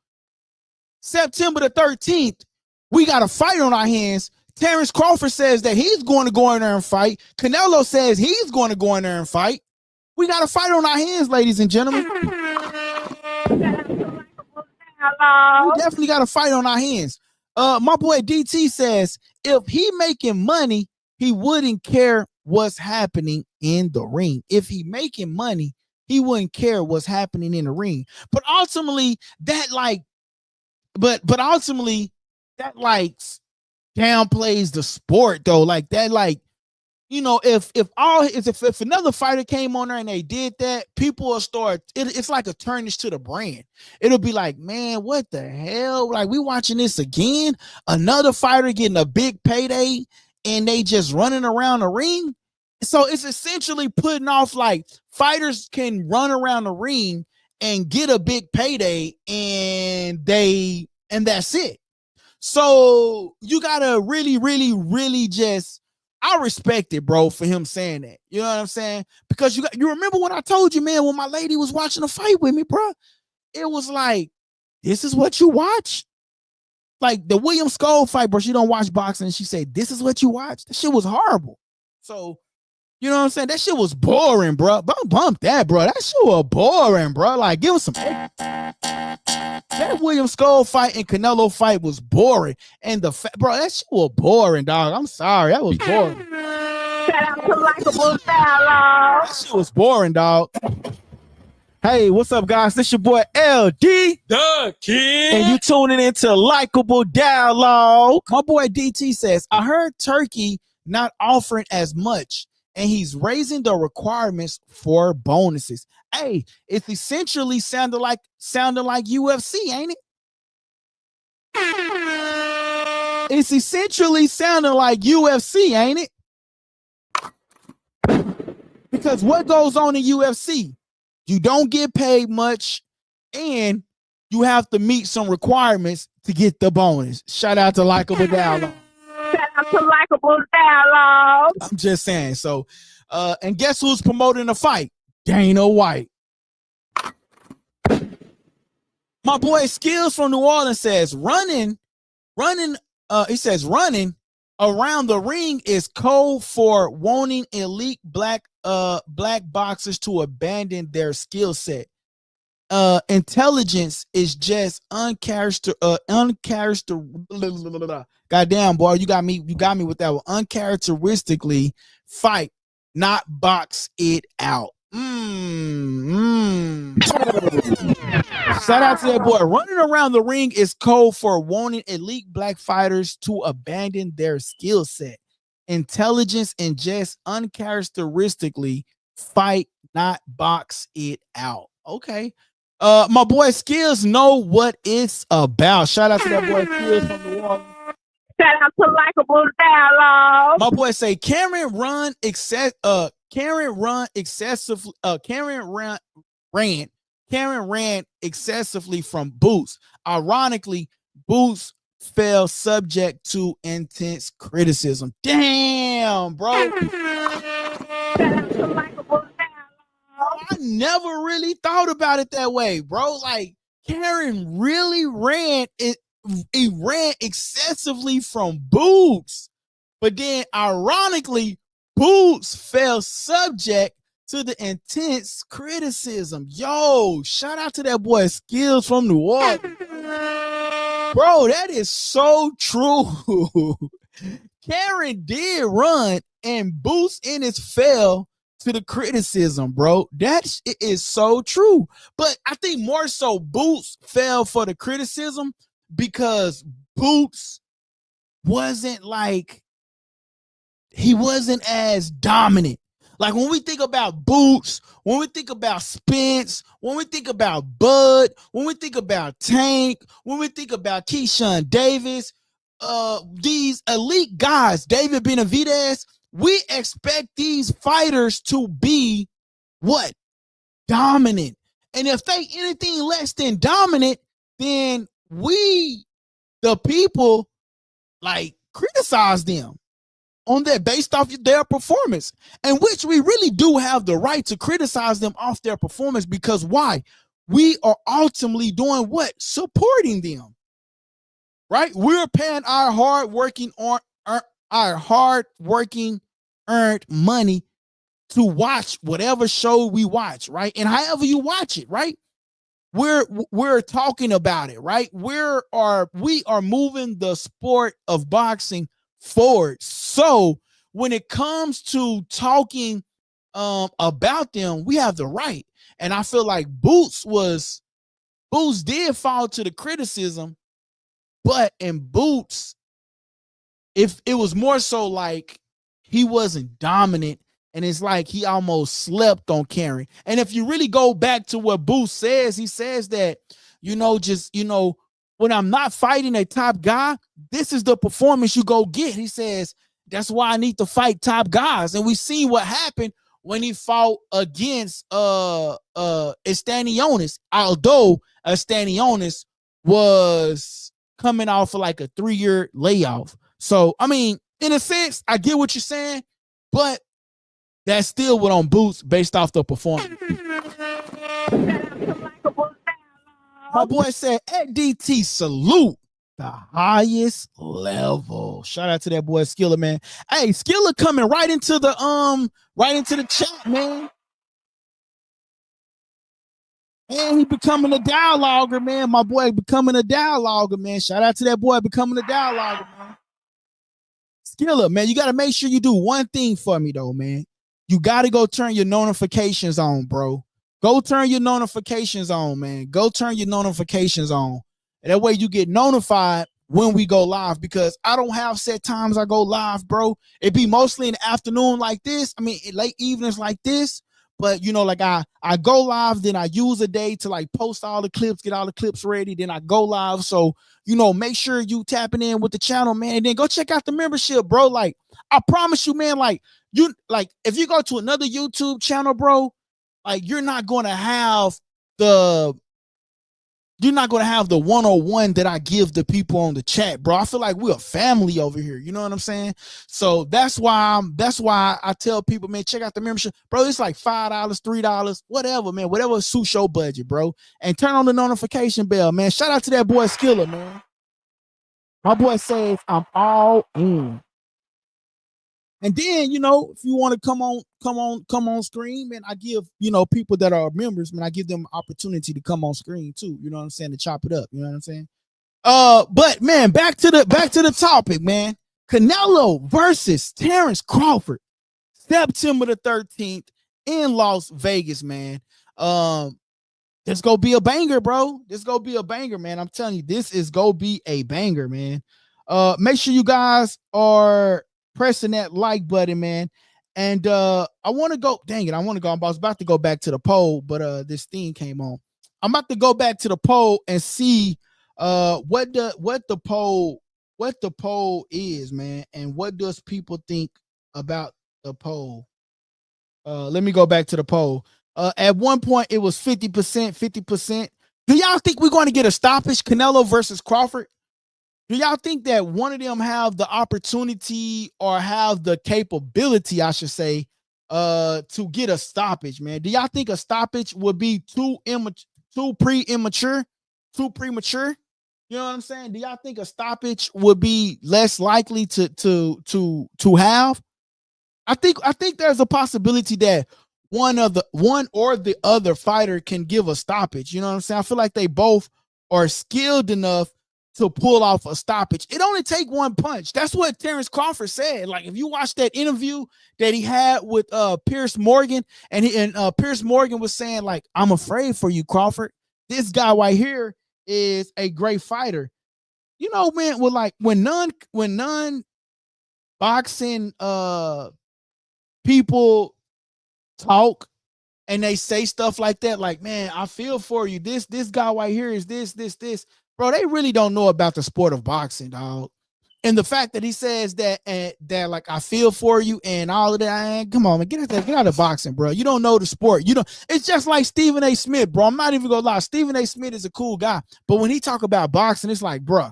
September the 13th, we got a fight on our hands. Terrence Crawford says that he's going to go in there and fight. Canelo says he's going to go in there and fight. We got a fight on our hands, ladies and gentlemen. We definitely got a fight on our hands. My boy DT says if he making money, he wouldn't care what's happening in the ring. If he making money, he wouldn't care what's happening in the ring. But ultimately, that downplays the sport though. Like that, like, you know, if another fighter came on there and they did that, people will start. It's like a tarnish to the brand. It'll be like, man, what the hell? Like, we watching this again? Another fighter getting a big payday and they just running around the ring. So it's essentially putting off, like, fighters can run around the ring and get a big payday and that's it. So you gotta really just, I respect it, bro, for him saying that. You know what I'm saying? Because you remember when I told you, man, when my lady was watching a fight with me, bro, it was like, this is what you watch? Like the William Skull fight, bro, she don't watch boxing, and she said, this is what you watch? That shit was horrible. So, you know what I'm saying? That shit was boring, bro. Bump that, bro. That shit was boring, bro. Like, give us some. That William Skull fight and Canelo fight was boring. And bro, that shit was boring, dog. I'm sorry. That was boring. Shout out to Likeable Dialogue. That shit was boring, dog. Hey, what's up, guys? This your boy LD, the Kid, and you tuning into Likeable Dialogue. My boy DT says, I heard Turkey not offering as much, and he's raising the requirements for bonuses. Hey, it's essentially sounding like UFC, ain't it? It's essentially sounding like UFC, ain't it? Because what goes on in UFC? You don't get paid much, and you have to meet some requirements to get the bonus. Shout out to Likeable Dialogue. Shout out to Likeable Dialogue. I'm just saying. So, and guess who's promoting the fight? Dana White. My boy Skills from New Orleans says running around the ring is code for wanting elite black boxers to abandon their skill set. Intelligence is just goddamn, boy, you got me with that one. Uncharacteristically fight, not box it out. Shout out to that boy. Running around the ring is code for wanting elite black fighters to abandon their skill set. Intelligence and just uncharacteristically fight, not box it out. Okay. My boy Skills know what it's about. Shout out to that boy Skills from the wall. Shout out to Likeable Dialogue. My boy say Karen ran excessively from Boots. Ironically, Boots fell subject to intense criticism. Damn, bro. I never really thought about it that way, bro. Like, Karen really ran excessively from Boots. But then, ironically, Boots fell subject to the intense criticism. Yo, shout out to that boy Skills from New Orleans. Bro, that is so true. Karen did run, and Boots in his fell to the criticism, bro. That is so true. But I think more so Boots fell for the criticism because Boots wasn't as dominant. Like when we think about Boots, when we think about Spence, when we think about Bud, when we think about Tank, when we think about Keyshawn Davis, these elite guys, David Benavidez, we expect these fighters to be what? Dominant. And if they anything less than dominant, then we, the people, like criticize them on that based off their performance, and which we really do have the right to criticize them off their performance, because why? We are ultimately doing what? Supporting them, right? We're paying our hard-working earned money to watch whatever show we watch, right? And however you watch it, right? We're talking about it, right? We are moving the sport of boxing forward. So when it comes to talking about them, we have the right. And I feel like Boots did fall to the criticism, but in Boots, if it was more so like he wasn't dominant, and it's like he almost slept on Karen. And if you really go back to what Boots says, he says that, when I'm not fighting a top guy, this is the performance you go get. He says, that's why I need to fight top guys. And we see what happened when he fought against Estanionis, although Estanionis was coming off of like a 3-year layoff. So, I mean, in a sense, I get what you're saying, but that's still what on Boots based off the performance. My boy said, at DT, salute the highest level. Shout out to that boy Skiller, man. Hey, Skiller coming right into the chat, man. And he becoming a dialoguer, man. My boy becoming a dialoguer, man. Shout out to that boy becoming a dialoguer, man. Skiller, man, you got to make sure you do one thing for me, though, man. You got to go turn your notifications on, bro. Go turn your notifications on, man. Go turn your notifications on. And that way you get notified when we go live, because I don't have set times I go live, bro. It be mostly in the afternoon like this. I mean, late evenings like this. But, like I go live, then I use a day to like post all the clips, get all the clips ready. Then I go live. So, make sure you tapping in with the channel, man. And then go check out the membership, bro. Like, I promise you, man, if you go to another YouTube channel, bro, like you're not going to have the 101 that I give the people on the chat, bro. I feel like we're a family over here. You know what I'm saying? So that's why I tell people, man, check out the membership, bro. It's like $5, $3, whatever, man, whatever suits your budget, bro. And turn on the notification bell, man. Shout out to that boy Skiller, man. My boy says I'm all in. And then, if you want to come on screen, man, I give, people that are members, man, I give them opportunity to come on screen too. You know what I'm saying? To chop it up. You know what I'm saying? But man, back to the topic, man. Canelo versus Terrence Crawford, September the 13th in Las Vegas, man. This gonna be a banger, bro. This gonna be a banger, man. I'm telling you, this is gonna be a banger, man. Make sure you guys are pressing that like button, man. And I want to go. Dang it, I want to go. I was about to go back to the poll, but this thing came on. I'm about to go back to the poll and see what the poll is, man, and what does people think about the poll. Let me go back to the poll. At one point, it was 50%, 50%. Do y'all think we're going to get a stoppage, Canelo versus Crawford? Do y'all think that one of them have the opportunity or have the capability, I should say, to get a stoppage, man? Do y'all think a stoppage would be too premature? You know what I'm saying? Do y'all think a stoppage would be less likely to have? I think there's a possibility that one or the other fighter can give a stoppage. You know what I'm saying? I feel like they both are skilled enough to pull off a stoppage. It only take one punch. That's what Terrence Crawford said. Like, if you watch that interview that he had with Pierce Morgan, and Pierce Morgan was saying, like, I'm afraid for you, Crawford. This guy right here is a great fighter. Man, when non boxing people talk and they say stuff like that, like, man, I feel for you. This guy right here is this. Bro, they really don't know about the sport of boxing, dog. And the fact that he says that like, I feel for you and all of that, come on, man, get out of boxing, bro. You don't know the sport. You don't. It's just like Stephen A. Smith, bro. I'm not even gonna lie. Stephen A. Smith is a cool guy, but when he talk about boxing, it's like, bro,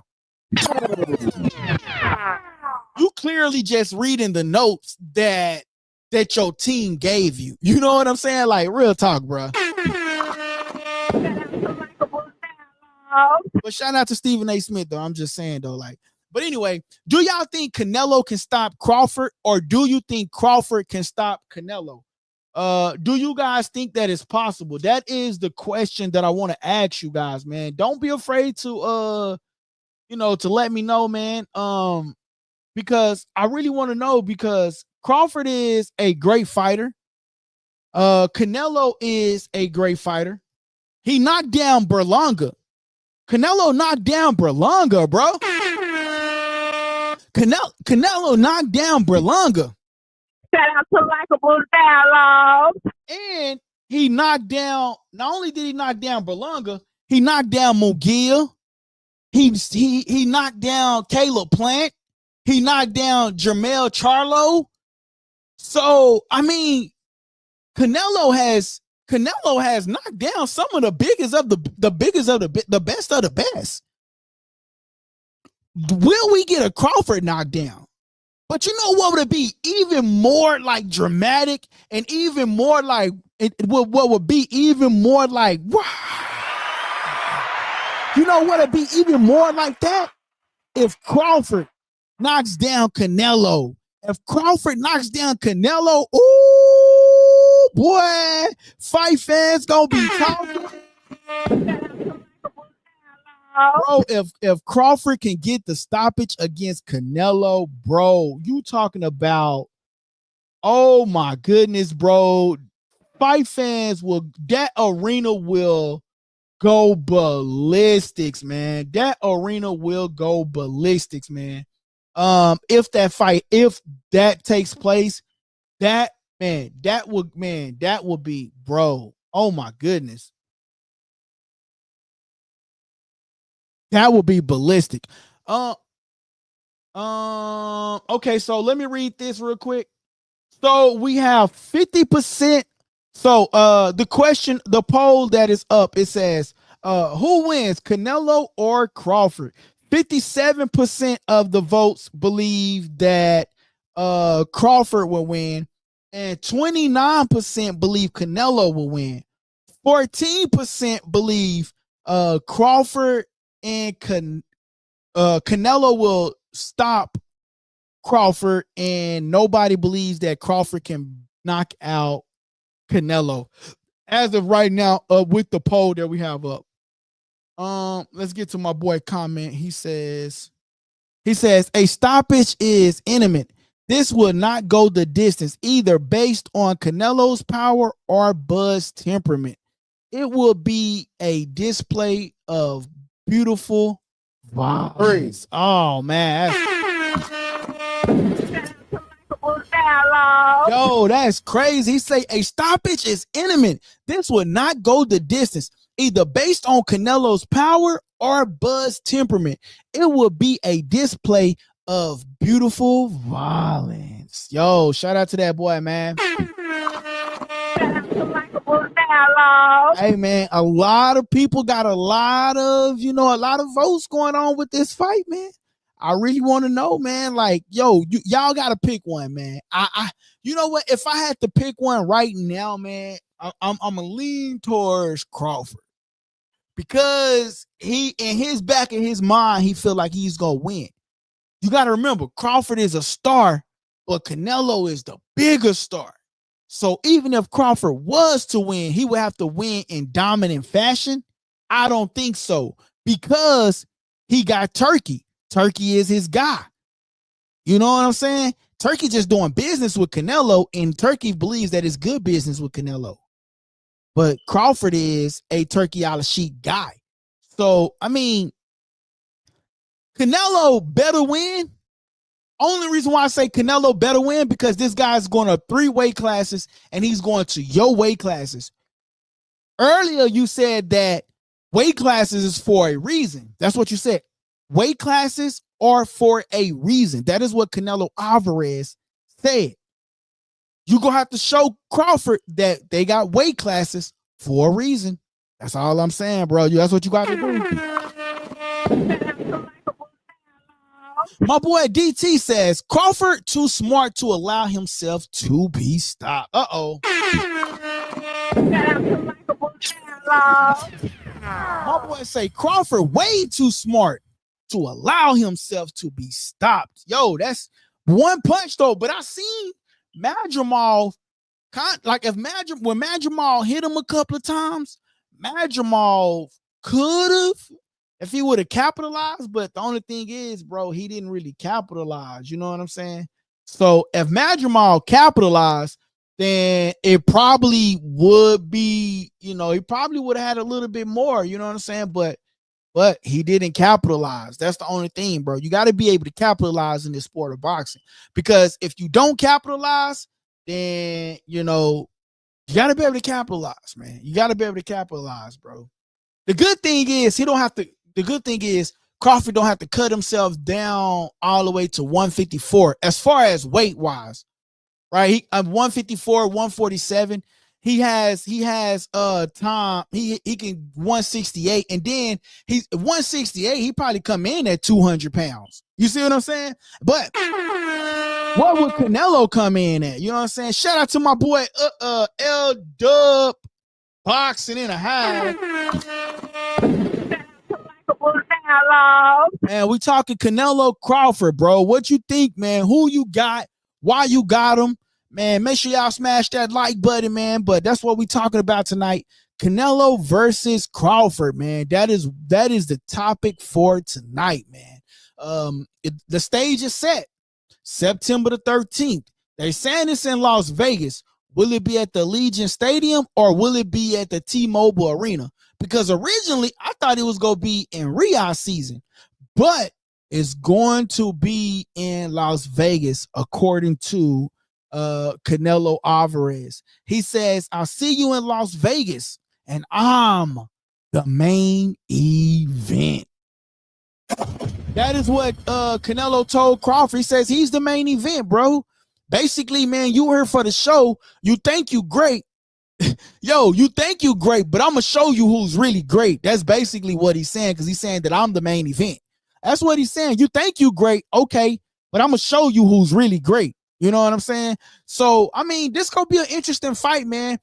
you clearly just reading the notes that your team gave you. You know what I'm saying? Like, real talk, bro. But shout out to Stephen A. Smith, though. I'm just saying, though, like. But anyway, do y'all think Canelo can stop Crawford, or do you think Crawford can stop Canelo? Do you guys think that it's possible? That is the question that I want to ask you guys, man. Don't be afraid to to let me know, man. Because I really want to know, because Crawford is a great fighter. Canelo is a great fighter. He knocked down Berlanga. Canelo knocked down Berlanga, bro. Canelo knocked down Berlanga. Shout out to LikeableDialogue. And he knocked down, not only did he knock down Berlanga, he knocked down Mugia. He knocked down Caleb Plant. He knocked down Jermell Charlo. So, I mean, Canelo has knocked down some of the biggest of the best of the best. Will we get a Crawford knockdown? But you know what would it be even more like dramatic, and even more like what would be even more like, wow. You know what would be even more like that? If Crawford knocks down Canelo. If Crawford knocks down Canelo, ooh, boy, fight fans gonna be talking. Bro, if Crawford can get the stoppage against Canelo, bro, you talking about, oh my goodness, bro. Fight fans that arena will go ballistics, man. That arena will go ballistics, man. If that takes place, that would be, bro. Oh my goodness. That would be ballistic. Okay, so let me read this real quick. So we have 50%. So the poll that is up, it says, who wins, Canelo or Crawford? 57% of the votes believe that Crawford will win, and 29% believe Canelo will win. 14% believe Crawford and Canelo will stop Crawford, and nobody believes that Crawford can knock out Canelo as of right now, with the poll that we have up. Let's get to my boy comment. He says a stoppage is imminent. This will not go the distance, either based on Canelo's power or Bud's temperament. It will be a display of beautiful violence. Oh man. Yo, that's crazy. He say a stoppage is imminent. This will not go the distance, either based on Canelo's power or Bud's temperament. It will be a display of beautiful violence. Yo, shout out to that boy, man. Hey man, a lot of people got a lot of votes going on with this fight, man. I really want to know, man. Like, yo, y'all got to pick one, man. You know what? If I had to pick one right now, man, I'm gonna lean towards Crawford, because he, in his back of his mind, he feel like he's gonna win. You got to remember, Crawford is a star, but Canelo is the bigger star. So even if Crawford was to win, he would have to win in dominant fashion. I don't think so, because he got Turkey. Turkey is his guy. You know what I'm saying? Turkey just doing business with Canelo, and Turkey believes that it's good business with Canelo. But Crawford is a Turkey a la sheep guy. So, I mean, Canelo better win, Only reason why I say Canelo better win because this guy's going to 3 weight classes and he's going to your weight classes. Earlier, you said that weight classes is for a reason. That's what you said. Weight classes are for a reason. That is what Canelo Alvarez said. You're going to have to show Crawford that they got weight classes for a reason. That's all I'm saying, bro. That's what you got to do. My boy DT says, Crawford too smart to allow himself to be stopped. Uh-oh. My boy say, Crawford way too smart to allow himself to be stopped. Yo, that's one punch, though. But I seen Madrimal, like when Madrimal hit him a couple of times, Madrimal could have, if he would have capitalized, but the only thing is, bro, he didn't really capitalize. You know what I'm saying? So if Madrimal capitalized, then it probably would be, he probably would have had a little bit more, you know what I'm saying? But he didn't capitalize. That's the only thing, bro. You got to be able to capitalize in this sport of boxing, because if you don't capitalize, then, you got to be able to capitalize, man. You got to be able to capitalize, bro. The good thing is Crawford don't have to cut himself down all the way to 154 as far as weight wise, right? He 154, 147. He has time. He can 168, and then he's 168. He probably come in at 200 pounds. You see what I'm saying? But what would Canelo come in at? You know what I'm saying? Shout out to my boy L Dub Boxing in a Half. Man, we talking Canelo Crawford, bro. What you think, man? Who you got? Why you got him? Man, make sure y'all smash that like button, man. But that's what we talking about tonight. Canelo versus Crawford, man. That is the topic for tonight, man. The stage is set. September the 13th. They're saying it's in Las Vegas. Will it be at the Allegiant Stadium or will it be at the T-Mobile Arena? Because originally I thought it was going to be in Riyadh season, but it's going to be in Las Vegas, according to Canelo Alvarez. He says, I'll see you in Las Vegas, and I'm the main event. That is what Canelo told Crawford. He says he's the main event, bro. Basically, man, you here for the show. You think you great. Yo, you think you great, but I'm going to show you who's really great. That's basically what he's saying, because he's saying that I'm the main event. That's what he's saying. You think you great, okay, but I'm going to show you who's really great. You know what I'm saying? So, I mean, this going to be an interesting fight, man.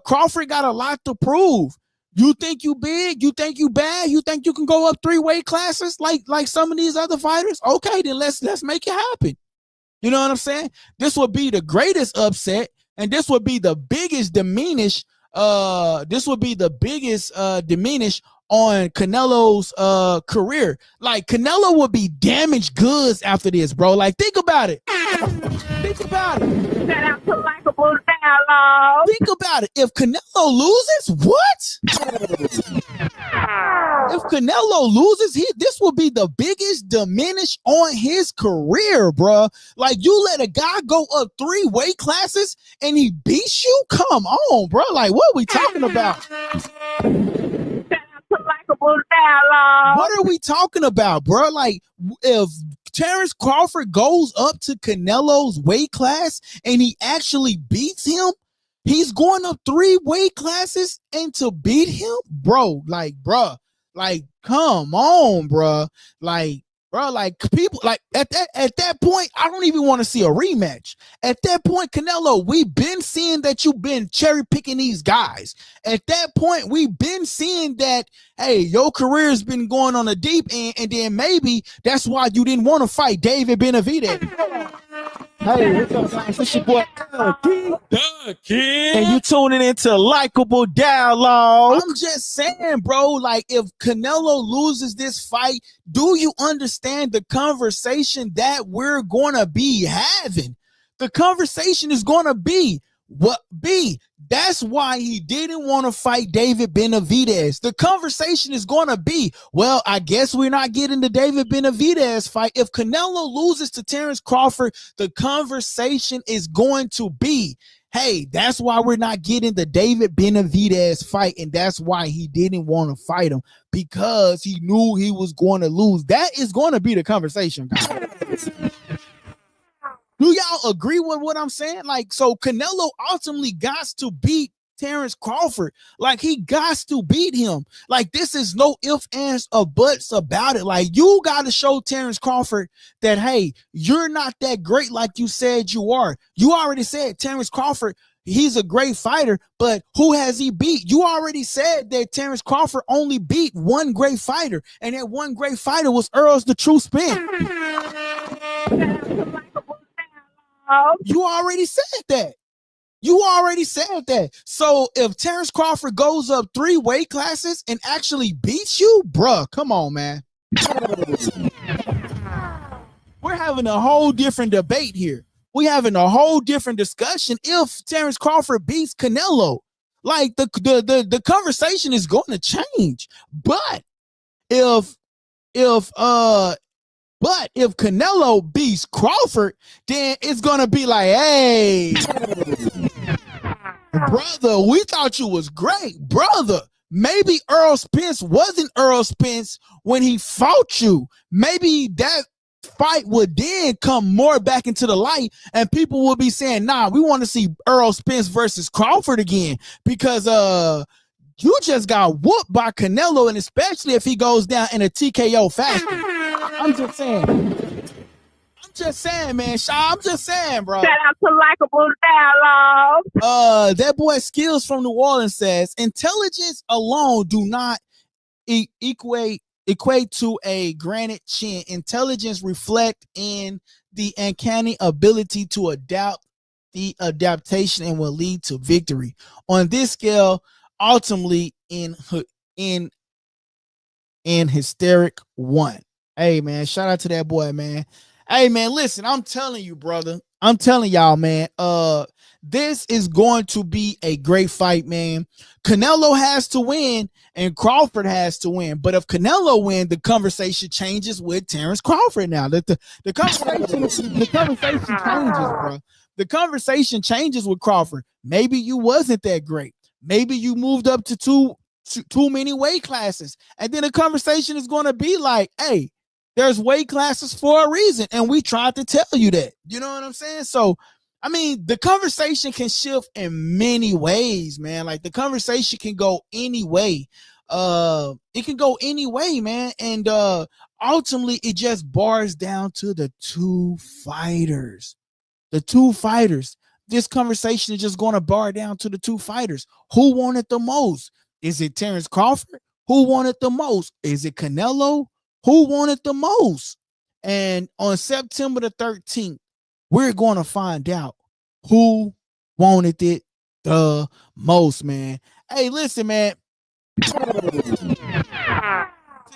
Crawford got a lot to prove. You think you big? You think you bad? You think you can go up 3 weight classes like some of these other fighters? Okay, then let's make it happen. You know what I'm saying? This would be the greatest upset, and this would be the biggest diminish. This would be the biggest diminish on Canelo's career. Like, Canelo would be damaged goods after this, bro. Like, think about it. Think about it. Shout out to LikeableDialogue. Think about it. If Canelo loses, what? If Canelo loses, this will be the biggest diminish on his career, bro. Like, you let a guy go up 3 weight classes and he beats you? Come on, bro. Like, what are we talking about? LikeableDialogue. What are we talking about, bro? Like, if Terrence Crawford goes up to Canelo's weight class and he actually beats him, he's going up 3 weight classes and to beat him, bro. Like, come on, bro. Like, people, like, at that point, I don't even want to see a rematch. At that point, Canelo, we've been seeing that you've been cherry picking these guys. At that point, we've been seeing that, hey, your career has been going on a deep end, and then maybe that's why you didn't want to fight David Benavidez. Hey, what's up, guys? It's your boy, The Kid. and you tuning into Likeable Dialogue. I'm just saying, bro, like, if Canelo loses this fight, do you understand the conversation that we're going to be having? The conversation is going to be, That's why he didn't want to fight David Benavidez. The conversation is going to be, well, I guess we're not getting the David Benavidez fight. If Canelo loses to Terrence Crawford, the conversation is going to be, hey, that's why we're not getting the David Benavidez fight. And that's why he didn't want to fight him, because he knew he was going to lose. That is going to be the conversation, guys. Do y'all agree with what I'm saying? Like, so Canelo ultimately got to beat Terrence Crawford. Like, he got to beat him. Like, this is no ifs, ands, or buts about it. Like, you got to show Terrence Crawford that, hey, you're not that great like you said you are. You already said Terrence Crawford, he's a great fighter, but who has he beat? You already said that Terrence Crawford only beat one great fighter, and that one great fighter was Earl's the True Spin. You already said that. You already said that. So if Terrence Crawford goes up 3 weight classes and actually beats you, bruh, come on, man. We're having a whole different debate here. We're having a whole different discussion if Terrence Crawford beats Canelo. Like, the conversation is going to change. But if Canelo beats Crawford, then it's going to be like, hey, brother, we thought you was great. Brother, maybe Earl Spence wasn't Earl Spence when he fought you. Maybe that fight would then come more back into the light, and people will be saying, nah, we want to see Earl Spence versus Crawford again, because you just got whooped by Canelo, and especially if he goes down in a TKO fashion. I'm just saying, man. I'm just saying, bro. Shout out to Likeable Dialogue. That boy Skills from New Orleans says, intelligence alone do not equate to a granite chin. Intelligence reflect in the uncanny ability to adapt, the adaptation, and will lead to victory. On this scale, ultimately in hysteric one. Hey, man, shout out to that boy, man. Hey, man, listen, I'm telling you, brother. I'm telling y'all, man, this is going to be a great fight, man. Canelo has to win and Crawford has to win. But if Canelo wins, the conversation changes with Terrence Crawford now. The conversation changes, bro. The conversation changes with Crawford. Maybe you wasn't that great. Maybe you moved up to too many weight classes. And then the conversation is going to be like, hey, there's weight classes for a reason, and we tried to tell you that. You know what I'm saying? So, I mean, the conversation can shift in many ways, man. Like, the conversation can go any way. It can go any way, man. And ultimately, it just bars down to the two fighters. The two fighters. This conversation is just going to bar down to the two fighters. Who wanted the most? Is it Terrence Crawford? Who wanted the most? Is it Canelo? Who wanted the most? And on September the 13th, we're going to find out who wanted it the most, man. Hey, listen, man. To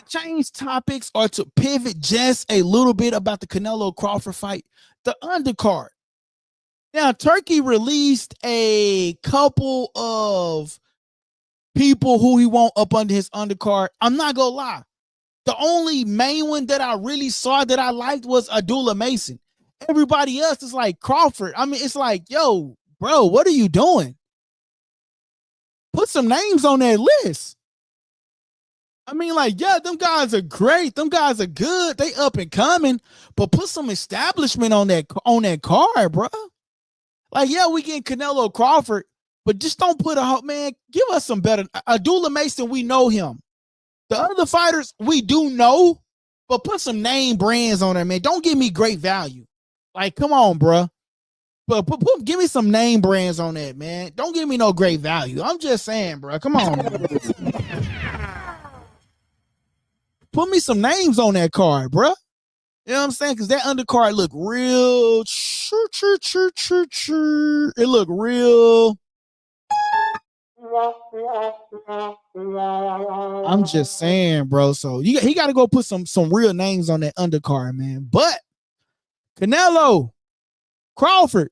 change topics or to pivot just a little bit about the Canelo Crawford fight, the undercard. Now, Turkey released a couple of people who he want up under his undercard. I'm not going to lie. The only main one that I really saw that I liked was Abdullah Mason. Everybody else is like Crawford. I mean, it's like, yo, bro, what are you doing? Put some names on that list. I mean, like, yeah, them guys are great. Them guys are good. They up and coming, but put some establishment on that card, bro. Like, yeah, we getting Canelo Crawford, but just don't put man, give us some better. Abdullah Mason, we know him. The other fighters, we do know, but put some name brands on there, man. Don't give me great value. Like, come on, bro. But give me some name brands on that, man. Don't give me no great value. I'm just saying, bro. Come on. Put me some names on that card, bro. You know what I'm saying? Because that undercard look real. It look real. I'm just saying, bro. So he got to go put some real names on that undercard, man. But Canelo, Crawford,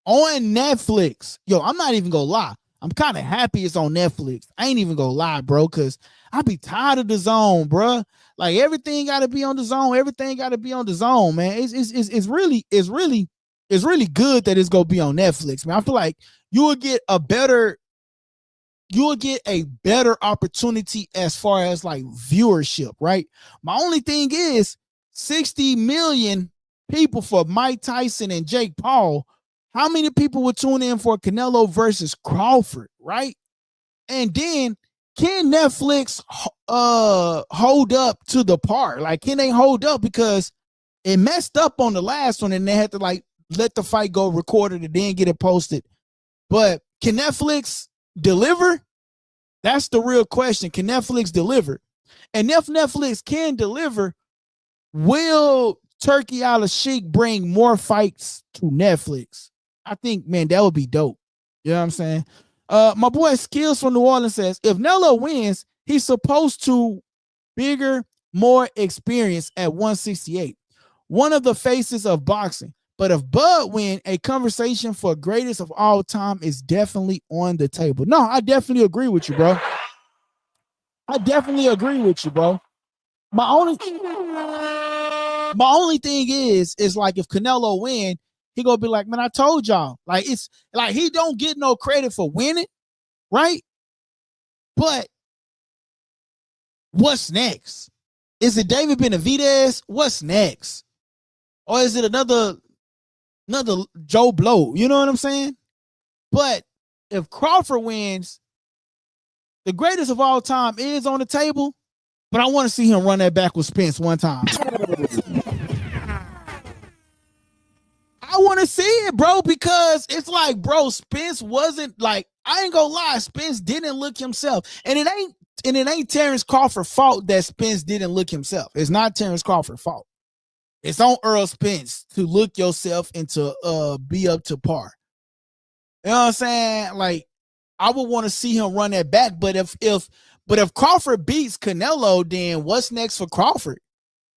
on Netflix. Yo, I'm not even gonna lie. I'm kind of happy it's on Netflix. I ain't even gonna lie, bro, because I be tired of the zone, bro. Like everything got to be on the zone. Everything got to be on the zone, man. It's really good that it's gonna be on Netflix, man. I feel like you will get a better opportunity as far as like viewership, right? My only thing is 60 million people for Mike Tyson and Jake Paul. How many people would tune in for Canelo versus Crawford, right? And then can Netflix hold up to the par? Like, can they hold up? Because it messed up on the last one and they had to like let the fight go recorded and then get it posted. But can Netflix deliver? That's the real question. Can Netflix deliver? And if Netflix can deliver, will Turkey Al-Sheikh bring more fights to Netflix? I think, man, that would be dope. You know what I'm saying? My boy Skills from New Orleans says, if Nello wins, he's supposed to bigger, more experience at 168. One of the faces of boxing. But if Bud win, a conversation for greatest of all time is definitely on the table. No, I definitely agree with you, bro. I definitely agree with you, bro. My only thing is like if Canelo win, he gonna be like, man, I told y'all. Like it's like he don't get no credit for winning, right? But what's next? Is it David Benavidez? What's next? Or is it another Joe Blow? You know what I'm saying? But if Crawford wins, the greatest of all time is on the table. But I want to see him run that back with Spence one time. I want to see it, bro, because it's like, bro, Spence wasn't like, I ain't gonna lie, Spence didn't look himself. And it ain't Terrence Crawford's fault that Spence didn't look himself. It's not Terrence Crawford's fault. It's on Earl Spence to look yourself and to be up to par. You know what I'm saying? Like, I would want to see him run that back. But if Crawford beats Canelo, then what's next for Crawford?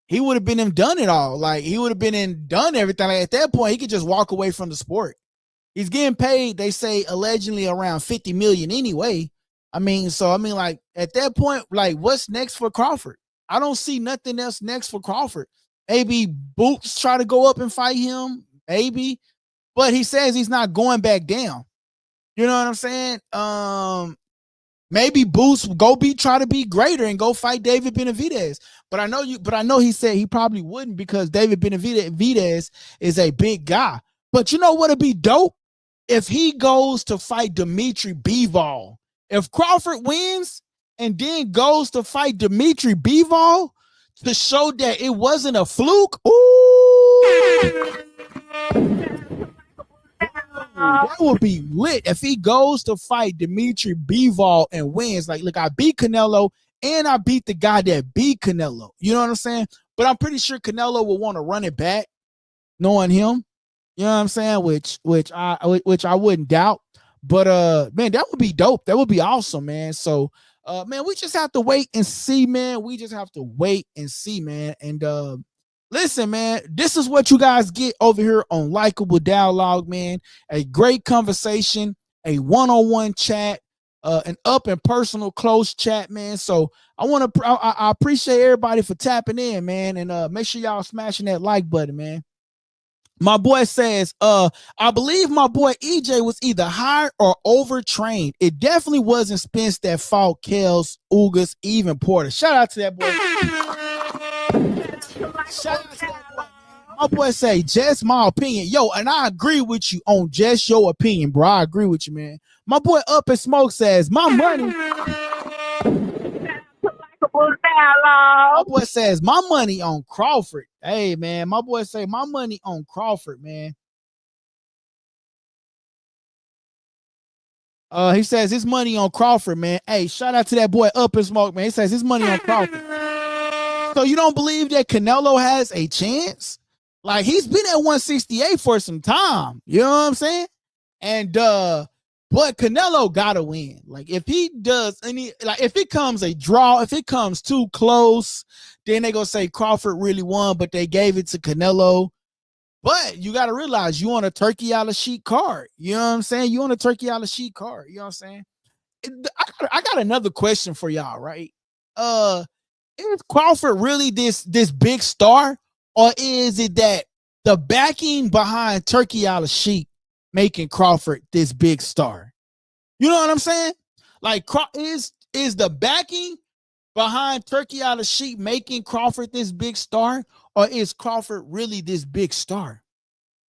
He would have been and done it all. Like, he would have been and done everything. Like, at that point, he could just walk away from the sport. He's getting paid, they say, allegedly around $50 million anyway. Like, at that point, like, what's next for Crawford? I don't see nothing else next for Crawford. Maybe Boots try to go up and fight him, maybe. But he says he's not going back down. You know what I'm saying? Maybe Boots try to be greater and go fight David Benavidez. But I know he said he probably wouldn't because David Benavidez is a big guy. But you know what would be dope? If he goes to fight Dimitri Bivol. If Crawford wins and then goes to fight Dimitri Bivol to show that it wasn't a fluke. Ooh. That would be lit if he goes to fight Dimitri Bivol and wins. Like, look, I beat Canelo and I beat the guy that beat Canelo. You know what I'm saying? But I'm pretty sure Canelo will want to run it back, knowing him. You know what I'm saying? Which I wouldn't doubt. But man, that would be dope. That would be awesome, man. So man, we just have to wait and see, man. We just have to wait and see, man. And listen, man, this is what you guys get over here on Likeable Dialogue, man. A great conversation, a one-on-one chat, an up and personal close chat, man. So I appreciate everybody for tapping in, man. And make sure y'all smashing that like button, man. My boy says, I believe my boy EJ was either hired or overtrained. It definitely wasn't Spence that fought Kels, Ugas, even Porter. Shout out to that boy. Shout out to that boy. My boy say, just my opinion. Yo, and I agree with you on just your opinion, bro. I agree with you, man. My boy Up and Smoke says, my money. My boy says, my money on Crawford. Hey, man, my boy say, my money on Crawford, man. He says his money on Crawford, man. Hey, shout out to that boy Up and Smoke, man. He says his money on Crawford. So you don't believe that Canelo has a chance? Like, he's been at 168 for some time. You know what I'm saying? And but Canelo gotta win. Like, if he does any, like, if it comes a draw, if it comes too close, then they gonna say Crawford really won, but they gave it to Canelo. But you got to realize you on a turkey out of sheet card. You know what I'm saying? You on a turkey out of sheet card. You know what I'm saying? I got another question for y'all, right? Is Crawford really this big star, or is it that the backing behind turkey out of sheet making Crawford this big star? You know what I'm saying? Like, is the backing behind turkey out of sheet making Crawford this big star, or is Crawford really this big star?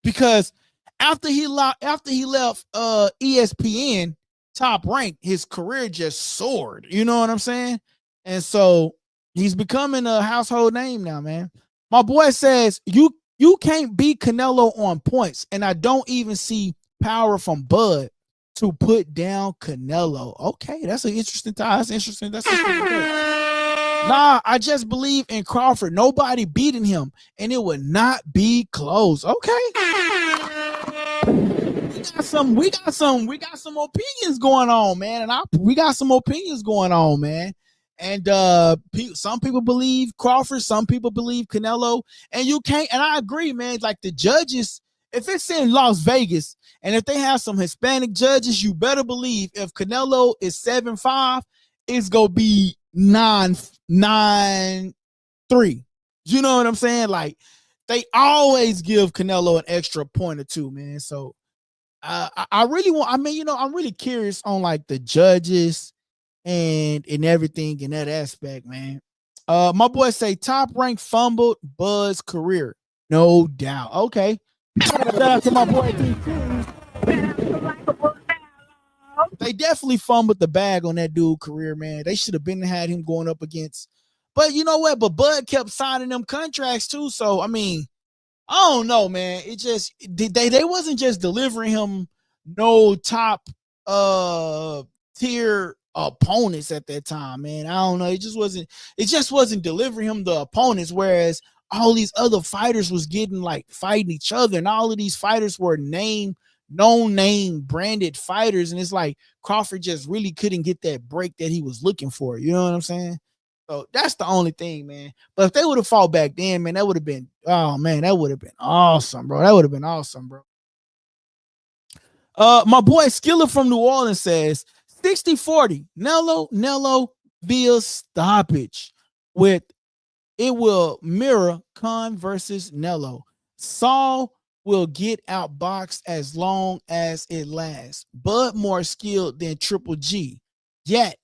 Because after he left ESPN Top Rank, his career just soared. You know what I'm saying? And so he's becoming a household name now, man. My boy says you can't beat Canelo on points, and I don't even see power from Bud to put down Canelo. Okay, that's an interesting tie. That's interesting. That's interesting. Nah, I just believe in Crawford. Nobody beating him, and it would not be close. Okay. We got some opinions going on, man. And we got some opinions going on, man. And some people believe Crawford, some people believe Canelo, and you can't. And I agree, man. Like the judges, if it's in Las Vegas, and if they have some Hispanic judges, you better believe if Canelo is 7-5, it's gonna be 9-3. You know what I'm saying? Like they always give Canelo an extra point or two, man. So I really want. I mean, you know, I'm really curious on like the judges and everything in that aspect, man. My boy say Top Rank fumbled Bud's career, no doubt. Okay, shout out to my boy. They definitely fumbled the bag on that dude's career, man. They should have been had him going up against. But you know what? But Bud kept signing them contracts too. So I mean, I don't know, man. It just they wasn't just delivering him no top tier opponents at that time, man. I don't know. It just wasn't delivering him the opponents, whereas all these other fighters was getting like fighting each other, and all of these fighters were known name branded fighters, and it's like Crawford just really couldn't get that break that he was looking for. You know what I'm saying? So that's the only thing, man. But if they would have fought back then, man, that would have been, oh man, that would have been awesome, bro. That would have been awesome, bro. My boy Skiller from New Orleans says 60-40 Nello via stoppage with it will mirror Khan versus Nello. Saul will get outboxed as long as it lasts. Bud more skilled than Triple G, yet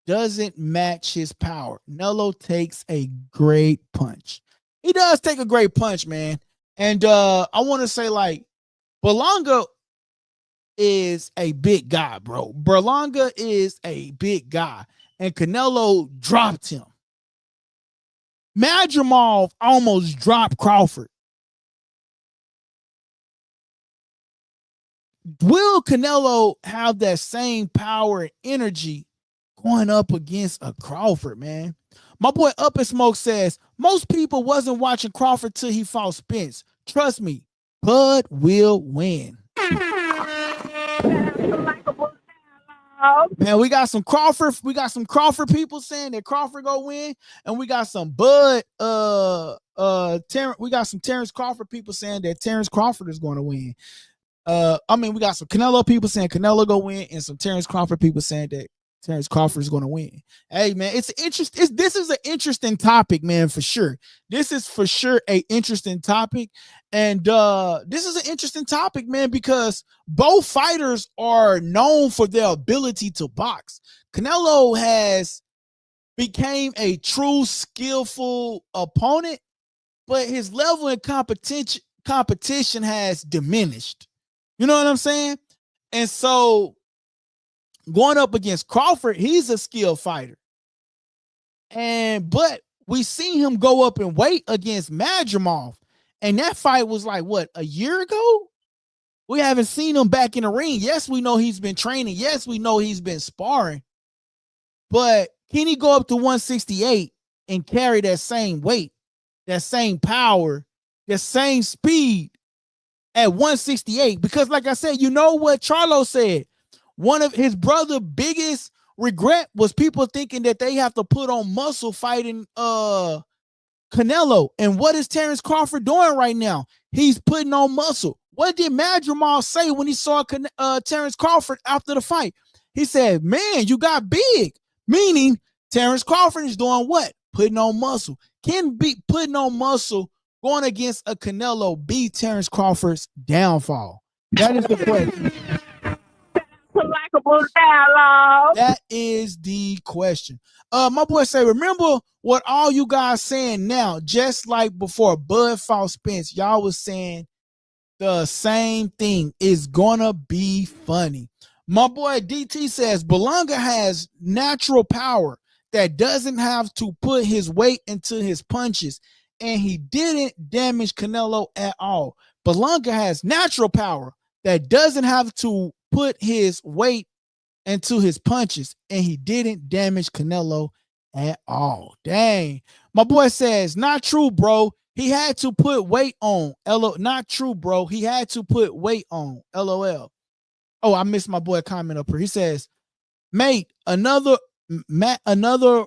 doesn't match his power. Nello takes a great punch. He does take a great punch, man. And I want to say, like, Berlanga is a big guy, bro. Berlanga is a big guy. And Canelo dropped him. Madrimov almost dropped Crawford. Will Canelo have that same power and energy going up against a Crawford, man? My boy Up and Smoke says, most people wasn't watching Crawford till he fought Spence. Trust me, Bud will win. Man, we got some Crawford people saying that Crawford go win, and we got some Bud we got some Terrence Crawford people saying that Terrence Crawford is going to win. I mean, we got some Canelo people saying Canelo go win, and some Terrence Crawford people saying that Terrence Crawford is going to win. Hey, man, this is an interesting topic, man, for sure. This is for sure a interesting topic, and this is an interesting topic, man, because both fighters are known for their ability to box. Canelo has became a true skillful opponent, but his level in competition has diminished. You know what I'm saying? And so going up against Crawford, he's a skilled fighter. But we seen him go up in weight against Madrimov. And that fight was like, what, a year ago? We haven't seen him back in the ring. Yes, we know he's been training. Yes, we know he's been sparring. But can he go up to 168 and carry that same weight, that same power, that same speed at 168? Because like I said, you know what Charlo said? One of his brother's biggest regret was people thinking that they have to put on muscle fighting Canelo. And what is Terrence Crawford doing right now? He's putting on muscle. What did Madrimal say when he saw Terrence Crawford after the fight? He said, man, you got big. Meaning Terrence Crawford is doing what? Putting on muscle. Can be putting on muscle going against a Canelo be Terrence Crawford's downfall? That is the question. Likeable Dialogue. That is the question. My boy say, remember what all you guys saying now, just like before Bud fought Spence, y'all was saying the same thing. Is gonna be funny. My boy DT says Belonga has natural power that doesn't have to put his weight into his punches, and he didn't damage Canelo at all. Belonga has natural power that doesn't have to put his weight into his punches, and he didn't damage Canelo at all. Dang. My boy says, not true, bro. He had to put weight on. Not true, bro. He had to put weight on. LOL. Oh, I missed my boy comment up here. He says, mate, another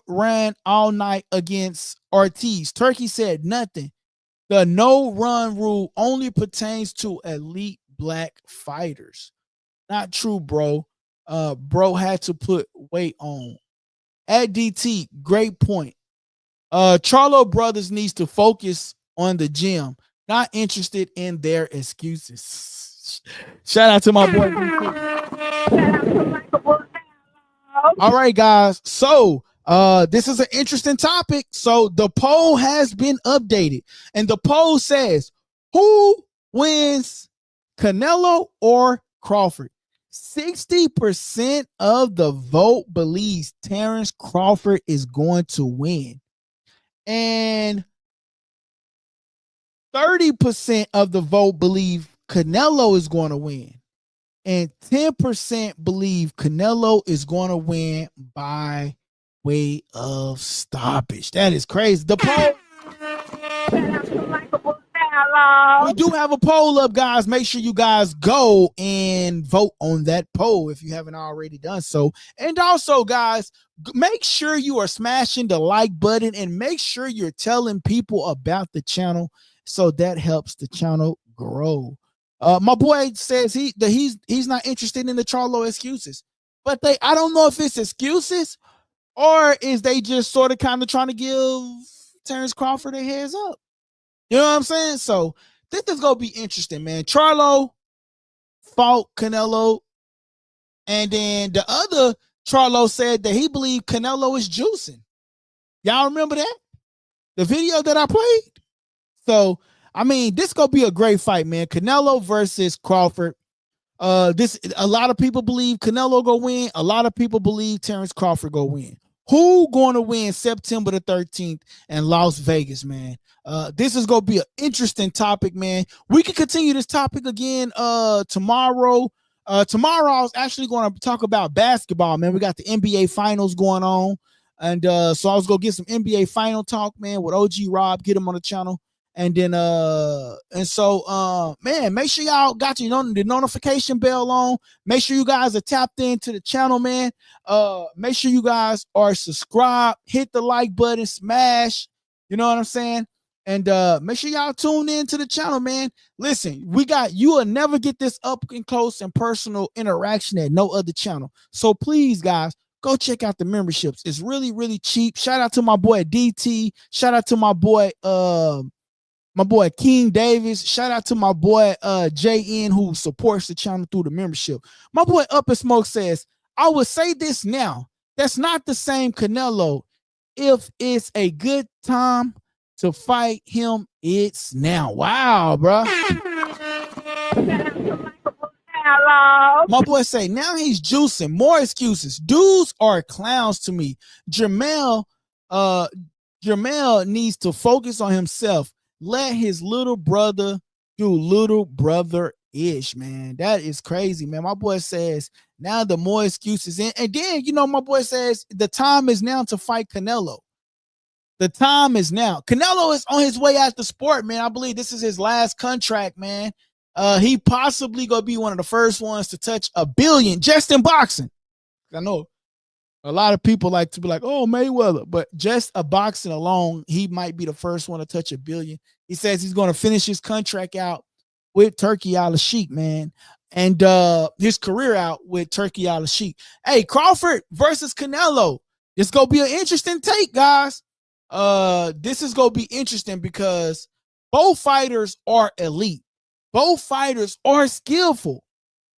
ran all night against Ortiz. Turkey said nothing. The no run rule only pertains to elite black fighters. Not true, bro. Bro had to put weight on. At DT, great point. Charlo Brothers needs to focus on the gym, not interested in their excuses. Shout out to my boy DT. All right, guys. So this is an interesting topic. So the poll has been updated, and the poll says, who wins, Canelo or Crawford? 60% of the vote believes Terrence Crawford is going to win. And 30% of the vote believe Canelo is going to win. And 10% believe Canelo is going to win by way of stoppage. That is crazy. The poll. We do have a poll up, guys. Make sure you guys go and vote on that poll if you haven't already done so. And also, guys, make sure you are smashing the like button and make sure you're telling people about the channel, so that helps the channel grow. My boy says he's not interested in the Charlo excuses, but I don't know if it's excuses or is they just sort of kind of trying to give Terrence Crawford a heads up. You know what I'm saying? So this is gonna be interesting, man. Charlo fought Canelo, and then the other Charlo said that he believed Canelo is juicing. Y'all remember that? The video that I played? So, I mean, this gonna be a great fight, man. Canelo versus Crawford. A lot of people believe Canelo go win. A lot of people believe Terrence Crawford go win. Who going to win September the 13th in Las Vegas, man? This is going to be an interesting topic, man. We can continue this topic again tomorrow. Tomorrow I was actually going to talk about basketball, man. We got the NBA finals going on. And so I was going to get some NBA final talk, man, with OG Rob, get him on the channel. And then man, make sure y'all got the notification bell on. Make sure you guys are tapped into the channel, man. Make sure you guys are subscribed, hit the like button, smash, you know what I'm saying? And make sure y'all tune in to the channel, man. Listen, you will never get this up and close and personal interaction at no other channel. So please, guys, go check out the memberships. It's really, really cheap. Shout out to my boy DT. Shout out to my boy King Davis. Shout out to my boy JN, who supports the channel through the membership. My boy Up in Smoke says, I would say this now. That's not the same Canelo. If it's a good time to fight him, it's now. Wow, bro. My boy say, now he's juicing. More excuses. Dudes are clowns to me. Jamel needs to focus on himself. Let his little brother do little brother-ish, man. That is crazy, man. My boy says, now the more excuses. And then, my boy says, the time is now to fight Canelo. The time is now. Canelo is on his way out the sport, man. I believe this is his last contract, man. He possibly gonna be one of the first ones to touch $1 billion just in boxing. I know A lot of people like to be like, oh, Mayweather, but just a boxing alone, he might be the first one to touch $1 billion. He says he's going to finish his contract out with Turkey Al-Sheikh, man, and his career out with Turkey Al-Sheikh. Hey, Crawford versus Canelo. It's going to be an interesting take, guys. This is going to be interesting because both fighters are elite. Both fighters are skillful.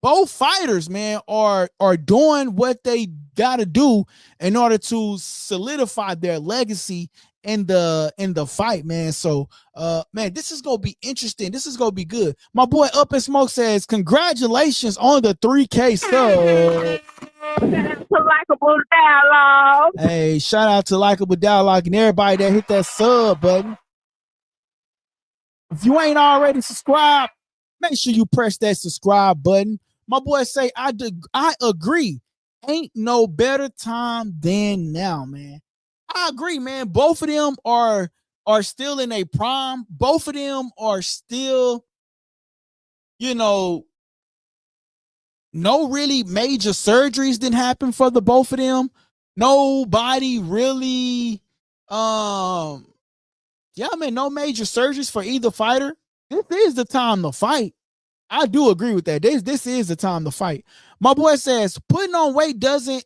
Both fighters, man, are doing what they got to do in order to solidify their legacy in the fight, man. So, man, this is gonna be interesting. This is gonna be good. My boy Up in Smoke says, "Congratulations on the 3K sub." Shout out to Likeable Dialogue. Hey, shout out to Likeable Dialogue and everybody that hit that sub button. If you ain't already subscribed, make sure you press that subscribe button. My boy say, I agree. Ain't no better time than now, man. I agree, man. Both of them are still in a prime. Both of them are still, no really major surgeries didn't happen for the both of them. Nobody really, no major surgeries for either fighter. This is the time to fight. I do agree with that. This is the time to fight. My boy says putting on weight doesn't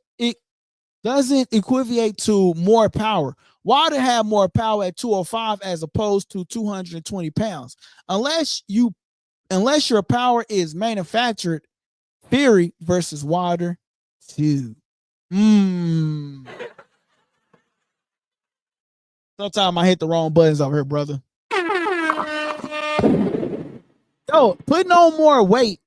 equivocate to more power. Wilder had more power at 205 as opposed to 220 pounds. Unless your power is manufactured. Fury versus Wilder 2. Sometimes I hit the wrong buttons over here, brother. Yo, putting on more weight.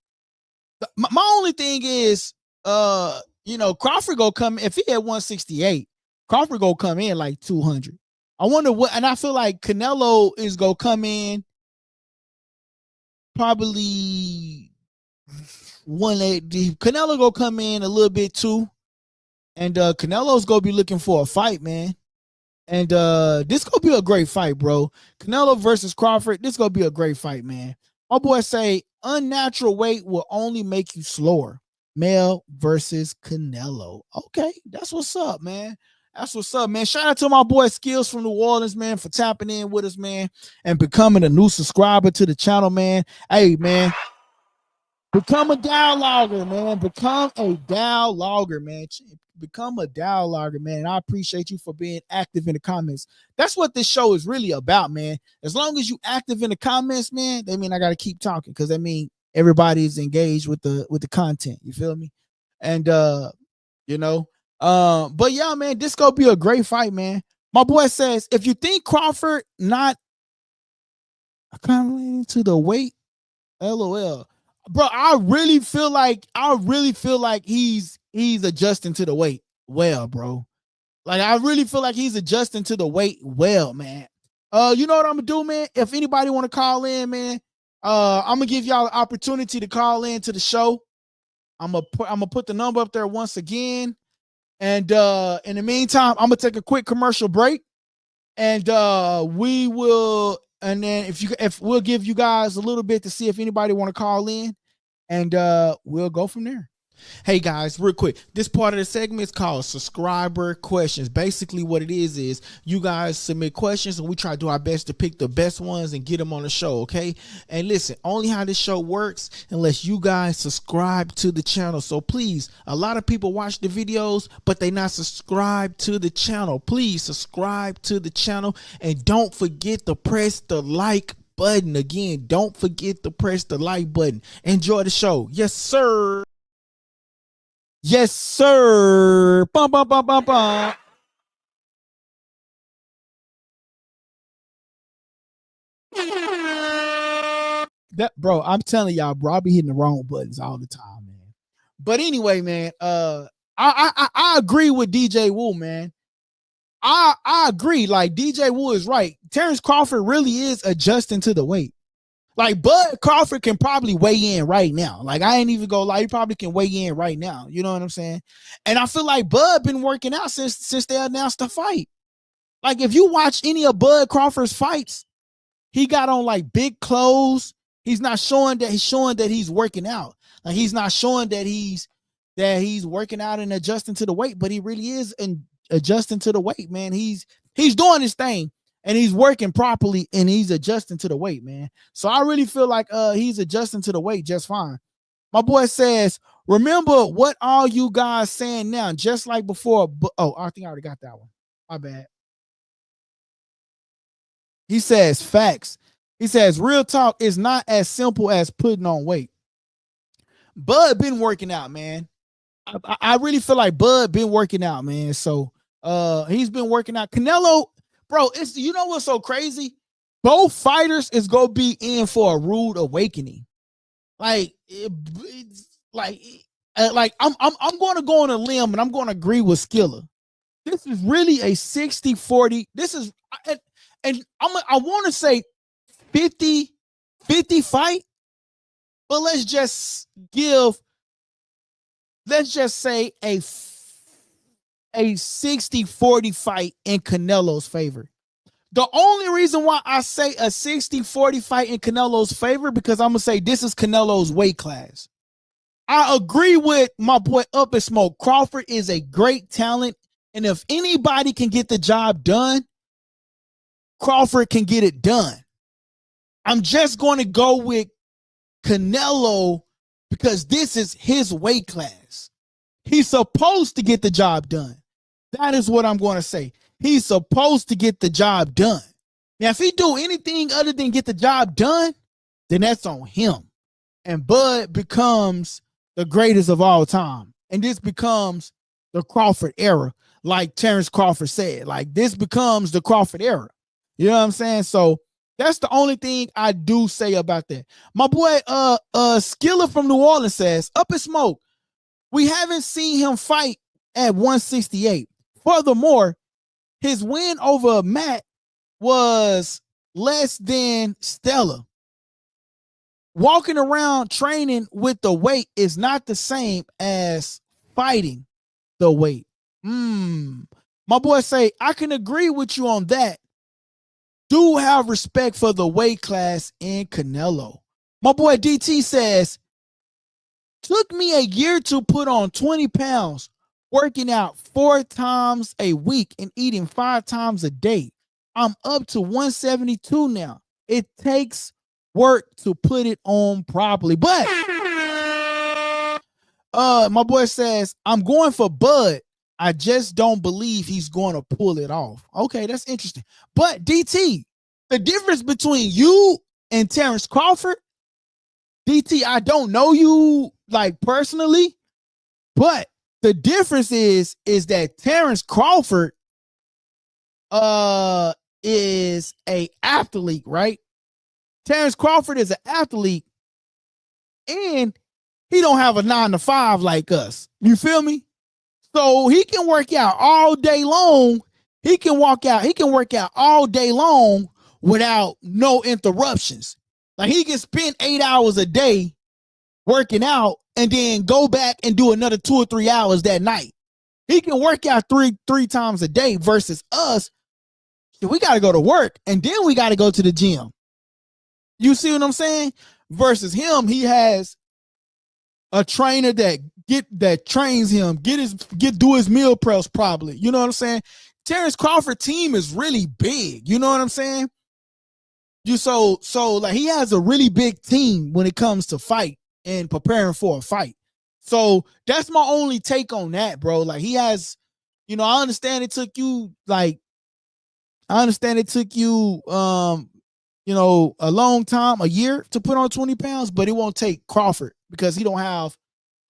My only thing is, Crawford go come if he had 168. Crawford go come in like 200. I wonder what, and I feel like Canelo is gonna come in probably 180. Canelo go come in a little bit too, and Canelo's gonna be looking for a fight, man. And this gonna be a great fight, bro. Canelo versus Crawford. This gonna be a great fight, man. My boy say unnatural weight will only make you slower. Male versus Canelo. Okay, that's what's up, man. That's what's up, man. Shout out to my boy Skills from New Orleans, man, for tapping in with us, man, and becoming a new subscriber to the channel, man. Hey, man, become a dialoguer, man. Become a dialoguer, man. Become a dialoguer, man. I appreciate you for being active in the comments. That's what this show is really about, man. As long as you active in the comments, man, that mean I got to keep talking because that mean everybody is engaged with the content. You feel me? And but yeah, man, this gonna be a great fight, man. My boy says if you think Crawford not accommodating to the weight, LOL. Bro, I really feel like he's adjusting to the weight well, bro. Like I really feel like he's adjusting to the weight well, man. You know what I'm gonna do, man? If anybody want to call in, man, I'm gonna give y'all an opportunity to call in to the show. I'm gonna put the number up there once again. And in the meantime, I'm gonna take a quick commercial break, and we will. And then if we'll give you guys a little bit to see if anybody want to call in, and we'll go from there. Hey guys, real quick, this part of the segment is called subscriber questions. Basically what it is you guys submit questions and we try to do our best to pick the best ones and get them on the show, okay? And listen, only how this show works unless you guys subscribe to the channel. So please, a lot of people watch the videos but they not subscribed to the channel. Please subscribe to the channel and don't forget to press the like button. Again, don't forget to press the like button. Enjoy the show. Yes sir. Yes, sir. Bum, bum, bum, bum, bum. That, bro, I'm telling y'all, bro, I be hitting the wrong buttons all the time, man. But anyway, man, I agree with DJ Wu, man. I agree. Like DJ Wu is right. Terrence Crawford really is adjusting to the weight. Like Bud Crawford can probably weigh in right now. Like I ain't even go lie, he probably can weigh in right now. You know what I'm saying? And I feel like Bud been working out since they announced the fight. Like if you watch any of Bud Crawford's fights, he got on like big clothes. He's not showing that he's working out. Like he's not showing that he's that he's working out and adjusting to the weight, but he really is adjusting to the weight, man. He's doing his thing and he's working properly and he's adjusting to the weight, man. So I really feel like he's adjusting to the weight just fine. My boy says, remember what all you guys saying now, just like before. Oh, I think I already got that one. My bad. He says facts. He says real talk is not as simple as putting on weight. Bud been working out, man. I really feel like Bud been working out, man. So he's been working out. Canelo, bro, it's, you know what's so crazy? Both fighters is gonna be in for a rude awakening. Like, I'm going to go on a limb and I'm going to agree with Skiller. This is really a 60-40. This is, and I want to say 50-50 fight, but let's just say a 60-40 fight in Canelo's favor. The only reason why I say a 60-40 fight in Canelo's favor, because I'm going to say this is Canelo's weight class. I agree with my boy Up in Smoke. Crawford is a great talent, and if anybody can get the job done, Crawford can get it done. I'm just going to go with Canelo because this is his weight class. He's supposed to get the job done. That is what I'm going to say. He's supposed to get the job done. Now, if he do anything other than get the job done, then that's on him. And Bud becomes the greatest of all time. And this becomes the Crawford era, like Terrence Crawford said. Like, this becomes the Crawford era. You know what I'm saying? So that's the only thing I do say about that. My boy Skiller from New Orleans says, Up in Smoke, we haven't seen him fight at 168. Furthermore, his win over Matt was less than stellar. Walking around training with the weight is not the same as fighting the weight. My boy say, I can agree with you on that. Do have respect for the weight class in Canelo. My boy DT says, took me a year to put on 20 pounds, working out 4 times a week and eating 5 times a day. I'm up to 172 now. It takes work to put it on properly. But my boy says, I'm going for Bud. I just don't believe he's going to pull it off. Okay, that's interesting. But DT, the difference between you and Terrence Crawford, DT, I don't know you like personally, but the difference is that Terrence Crawford is a athlete, right? Terrence Crawford is an athlete and he don't have a 9-to-5 like us. You feel me? So he can work out all day long. He can work out all day long without no interruptions. Like, he can spend 8 hours a day working out and then go back and do another 2 or 3 hours that night. He can work out three times a day versus us. We got to go to work and then we got to go to the gym. You see what I'm saying? Versus him, he has a trainer that trains him, do his meal preps probably. You know what I'm saying? Terrence Crawford team is really big. You know what I'm saying? So like, he has a really big team when it comes to fight and preparing for a fight. So that's my only take on that, bro. Like, he has, I understand it took you a long time, a year to put on 20 pounds, but it won't take Crawford because he don't have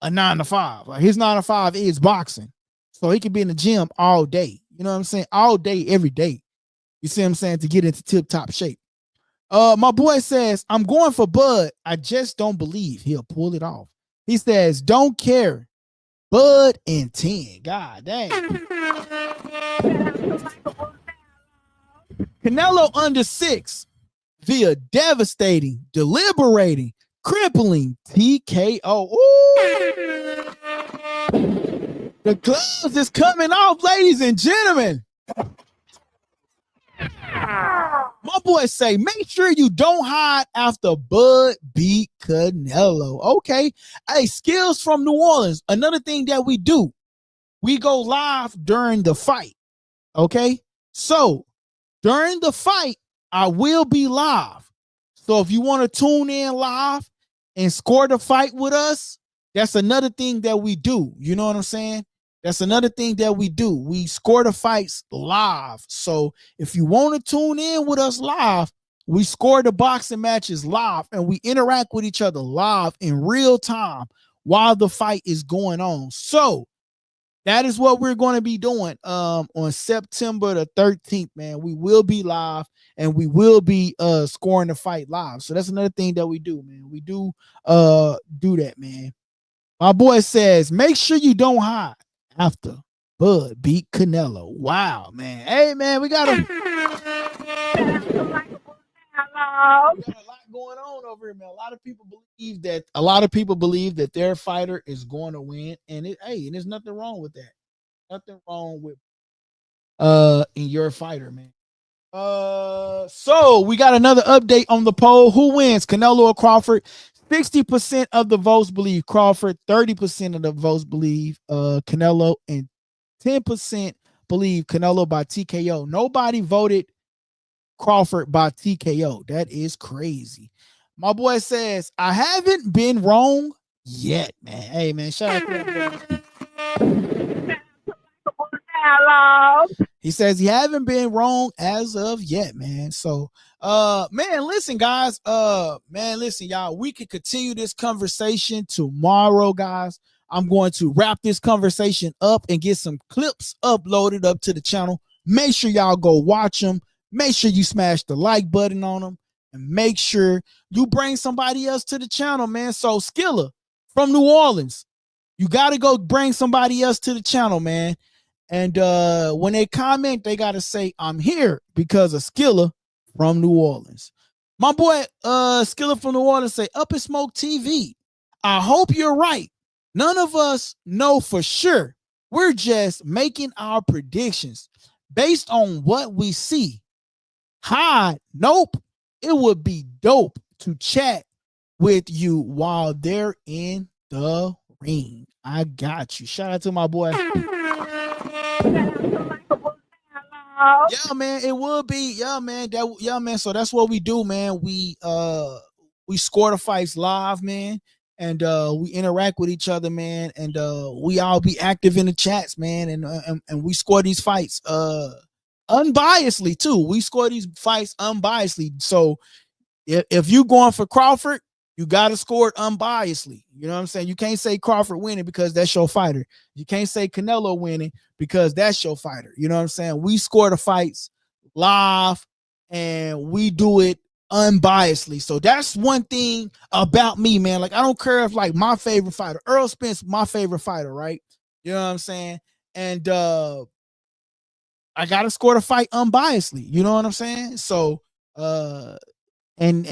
a 9-to-5. Like, his 9-to-5 is boxing. So he can be in the gym all day. You know what I'm saying? All day, every day. You see what I'm saying? To get into tip-top shape. My boy says, I'm going for Bud. I just don't believe he'll pull it off. He says, don't care. Bud and 10. God dang. Canelo under 6 via devastating, deliberating, crippling TKO. Ooh. The gloves is coming off, ladies and gentlemen. My boy say, make sure you don't hide after Bud beat Canelo. Okay. Hey, skills from New Orleans. Another thing that we do, we go live during the fight. Okay. So during the fight, I will be live. So if you want to tune in live and score the fight with us, that's another thing that we do. You know what I'm saying? That's another thing that we do. We score the fights live. So if you want to tune in with us live, we score the boxing matches live and we interact with each other live in real time while the fight is going on. So that is what we're going to be doing on September the 13th, man. We will be live and we will be scoring the fight live. So that's another thing that we do, man. We do that, man. My boy says, make sure you don't hide after Bud beat Canelo. Wow, man. Hey, man, we got a lot going on over here, man. A lot of people believe that their fighter is going to win, and there's nothing wrong with that. Nothing wrong with in your fighter, man. So we got another update on the poll. Who wins, Canelo or Crawford? 60% of the votes believe Crawford, 30% of the votes believe Canelo, and 10% believe Canelo by TKO. Nobody voted Crawford by TKO. That is crazy. My boy says, I haven't been wrong yet, man. Hey, man, shout out to that boy. He says he haven't been wrong as of yet, man. So, man, listen, guys. Listen, y'all. We can continue this conversation tomorrow, guys. I'm going to wrap this conversation up and get some clips uploaded up to the channel. Make sure y'all go watch them. Make sure you smash the like button on them, and make sure you bring somebody else to the channel, man. So, Skilla from New Orleans, you got to go bring somebody else to the channel, man. And when they comment, they got to say, I'm here because of Skilla from New Orleans. My boy, Skilla from New Orleans say, Up in Smoke TV. I hope you're right. None of us know for sure. We're just making our predictions based on what we see. Hi, nope. It would be dope to chat with you while they're in the ring. I got you. Shout out to my boy. Yeah, man, it would be. Yeah, man. Man. So that's what we do, man. We score the fights live, man, and we interact with each other, man, and we all be active in the chats, man, and we score these fights unbiasedly too. We score these fights unbiasedly. So if you going for Crawford, you got to score it unbiasedly. You know what I'm saying? You can't say Crawford winning because that's your fighter. You can't say Canelo winning because that's your fighter. You know what I'm saying? We score the fights live and we do it unbiasedly. So that's one thing about me, man. Like, I don't care if like my favorite fighter, Earl Spence, my favorite fighter, right? You know what I'm saying? And I got to score the fight unbiasedly. You know what I'm saying? So, and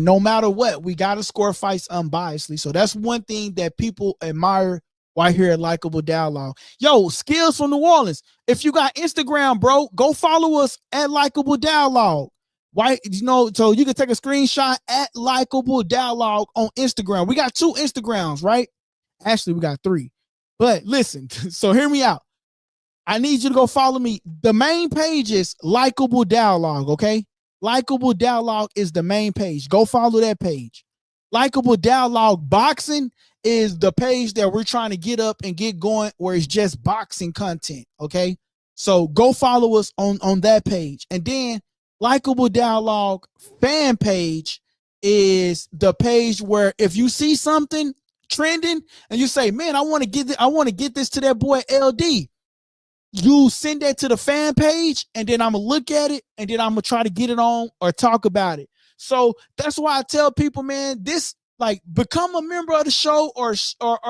no matter what, we got to score fights unbiasedly. So that's one thing that people admire right here at Likeable Dialogue. Yo, Skills from New Orleans. If you got Instagram, bro, go follow us at Likeable Dialogue. Right? You know, so you can take a screenshot at Likeable Dialogue on Instagram. We got 2 Instagrams, right? Actually, we got 3. But listen, so hear me out. I need you to go follow me. The main page is Likeable Dialogue, okay? Likeable Dialogue is the main page. Go follow that page. Likeable Dialogue Boxing is the page that we're trying to get up and get going where it's just boxing content, okay? So go follow us on that page. And then Likeable Dialogue fan page is the page where if you see something trending and you say, man, I want to get this to that boy LD. You send that to the fan page, and then I'm gonna look at it, and then I'm gonna try to get it on or talk about it. So that's why I tell people, man, this, like, become a member of the show, or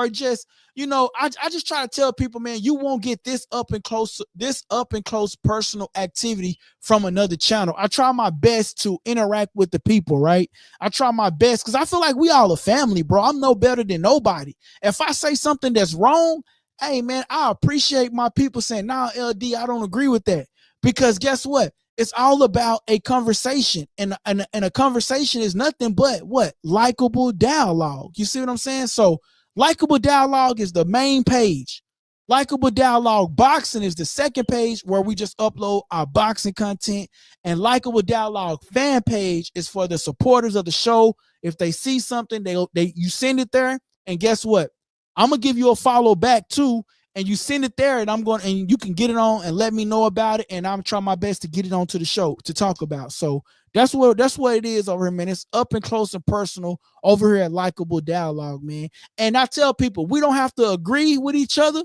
just, you know, I just try to tell people, man, you won't get this up and close personal activity from another channel. I try my best to interact with the people, right? I try my best because I feel like we all a family, bro. I'm no better than nobody. If I say something that's wrong, hey, man, I appreciate my people saying, nah, LD, I don't agree with that. Because guess what? It's all about a conversation, and a conversation is nothing but what? Likeable Dialogue. You see what I'm saying? So Likeable Dialogue is the main page. Likeable Dialogue Boxing is the second page where we just upload our boxing content. And Likeable Dialogue fan page is for the supporters of the show. If they see something, you send it there. And guess what? I'm gonna give you a follow back too. And you send it there, and you can get it on and let me know about it. And I'm trying my best to get it onto the show to talk about. So that's what it is over here, man. It's up and close and personal over here at Likeable Dialogue, man. And I tell people, we don't have to agree with each other.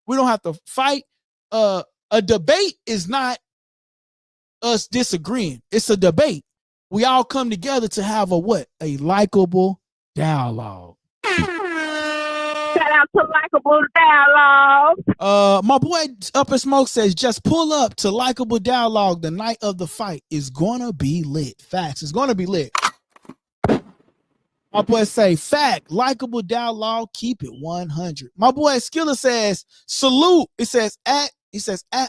We don't have to fight. A debate is not us disagreeing. It's a debate. We all come together to have a what? A likable dialogue. Shout out to Likeable Dialogue. My boy Up in Smoke says, just pull up to Likeable Dialogue. The night of the fight is gonna be lit. Facts. It's gonna be lit. My boy say, fact, Likeable Dialogue, keep it 100. My boy Skiller says, salute. It says at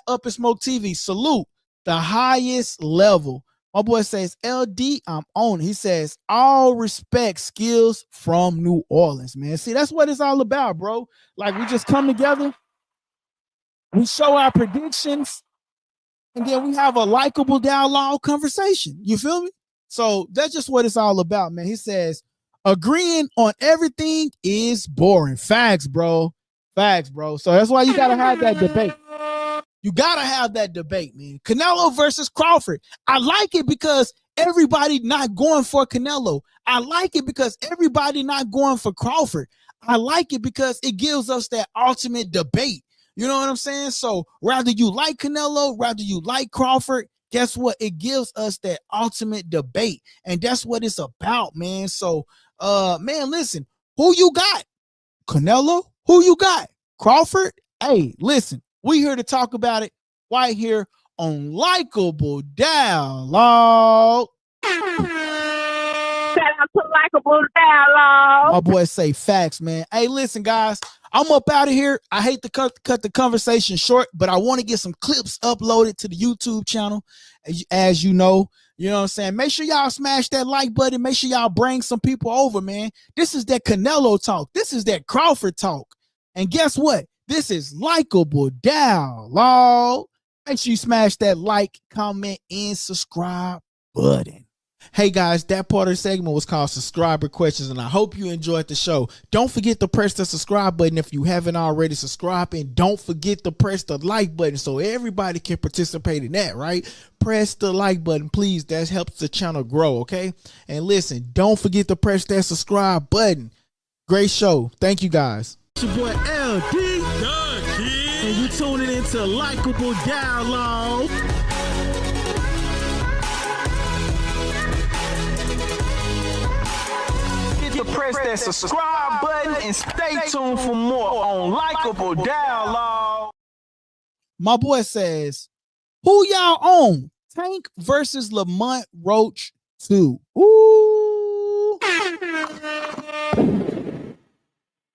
Up in Smoke TV, salute the highest level. My boy says, LD, I'm on. He says, all respect, skills from New Orleans, man. See, that's what it's all about, bro. Like, we just come together, we show our predictions, and then we have a Likeable Dialogue conversation. You feel me? So that's just what it's all about, man. He says, agreeing on everything is boring. Facts, bro. Facts, bro. So that's why you got to have that debate. You got to have that debate, man. Canelo versus Crawford. I like it because everybody not going for Canelo. I like it because everybody not going for Crawford. I like it because it gives us that ultimate debate. You know what I'm saying? So rather you like Canelo, rather you like Crawford, guess what? It gives us that ultimate debate. And that's what it's about, man. So, man, listen, who you got? Canelo? Who you got? Crawford? Hey, listen. We here to talk about it right here on Likeable Dialogue. Shout out to Likeable Dialogue. My boy say facts, man. Hey, listen, guys, I'm up out of here. I hate to cut the conversation short, but I want to get some clips uploaded to the YouTube channel, as you know. You know what I'm saying? Make sure y'all smash that like button. Make sure y'all bring some people over, man. This is that Canelo talk. This is that Crawford talk. And guess what? This is Likeable Dialogue. Make sure you smash that like, comment, and subscribe button. Hey guys, that part of the segment was called Subscriber Questions, and I hope you enjoyed the show. Don't forget to press the subscribe button if you haven't already subscribed, and don't forget to press the like button so everybody can participate in that, right? Press the like button, please. That helps the channel grow, okay? And listen, don't forget to press that subscribe button. Great show. Thank you, guys. It's your boy LD. And you tuning into Likeable Dialogue. Press that subscribe button and stay tuned for more on Likeable Dialogue. My boy says, who y'all on? Tank versus Lamont Roach 2. Ooh.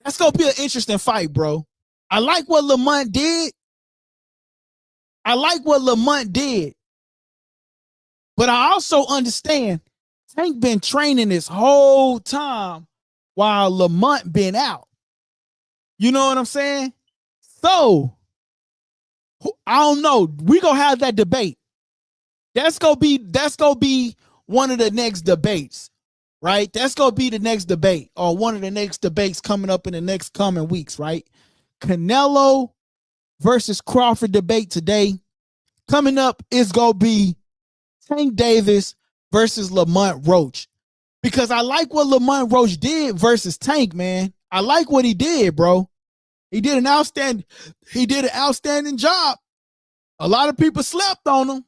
That's gonna be an interesting fight, bro. I like what Lamont did. But I also understand Tank been training this whole time while Lamont been out. You know what I'm saying? So, I don't know. We gonna have that debate. That's gonna be one of the next debates, right? That's gonna be the next debate, or one of the next debates coming up in the next coming weeks, right? Canelo versus Crawford debate today. Coming up is gonna be Tank Davis versus Lamont Roach, because I like what Lamont Roach did versus Tank, man. I like what he did, bro. He did an outstanding job. A lot of people slept on him,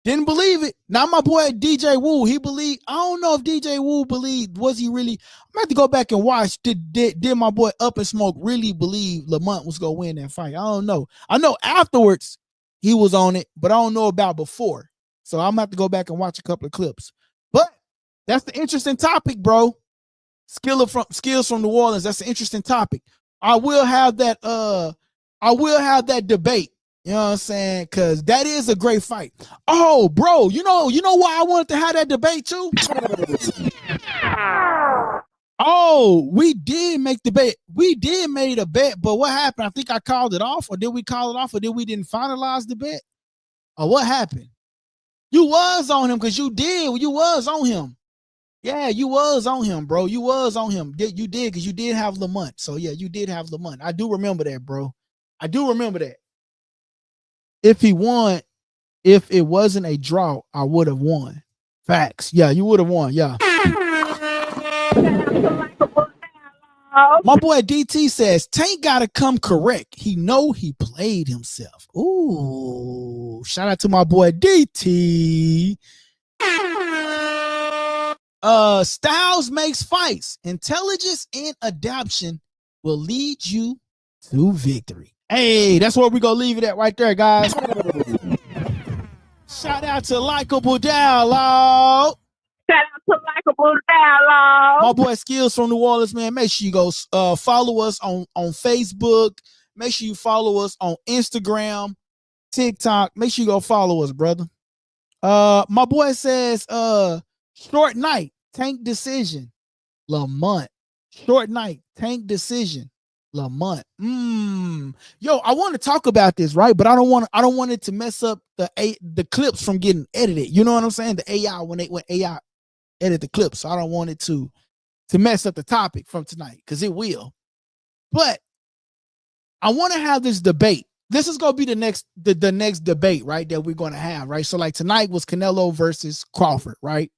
didn't believe it. Now my boy DJ Wu, he believed. I don't know if DJ Wu believed. Was he really? I'm gonna have to go back and watch. Did my boy Up in Smoke really believe Lamont was gonna win that fight? I don't know. I know afterwards he was on it, but I don't know about before. So I'm gonna have to go back and watch a couple of clips. But that's the interesting topic, bro. Skills from New Orleans. That's an interesting topic. I will have that debate. You know what I'm saying? Because that is a great fight. Oh, bro, you know why I wanted to have that debate too? Oh, we did make the bet. We did made a bet, but what happened? I think I called it off, or did we call it off, or did we didn't finalize the bet? Or what happened? You was on him because you did. You was on him. Yeah, you was on him, bro. You was on him. You did because you did have Lamont. So yeah, you did have Lamont. I do remember that, bro. I do remember that. If he won, if it wasn't a draw, I would have won. Facts. Yeah, you would have won. Yeah. My boy DT says Tank gotta come correct. He know he played himself. Ooh, shout out to my boy DT. Styles makes fights. Intelligence and adaption will lead you to victory. Hey, that's where we gonna leave it at right there, guys. Shout out to LikeableDialogue. Shout out to LikeableDialogue. My boy Skills from New Orleans, man. Make sure you go follow us on Facebook. Make sure you follow us on Instagram, TikTok. Make sure you go follow us, brother. My boy says, short night, Tank decision, Lamont. Short night, Tank decision, Lamont. Yo, I want to talk about this, right? But I don't want it to mess up the clips from getting edited. You know what I'm saying? The AI when AI edit the clips. So I don't want it to mess up the topic from tonight because it will. But I want to have this debate. This is gonna be the next debate, right? That we're gonna have, right? So like tonight was Canelo versus Crawford, right?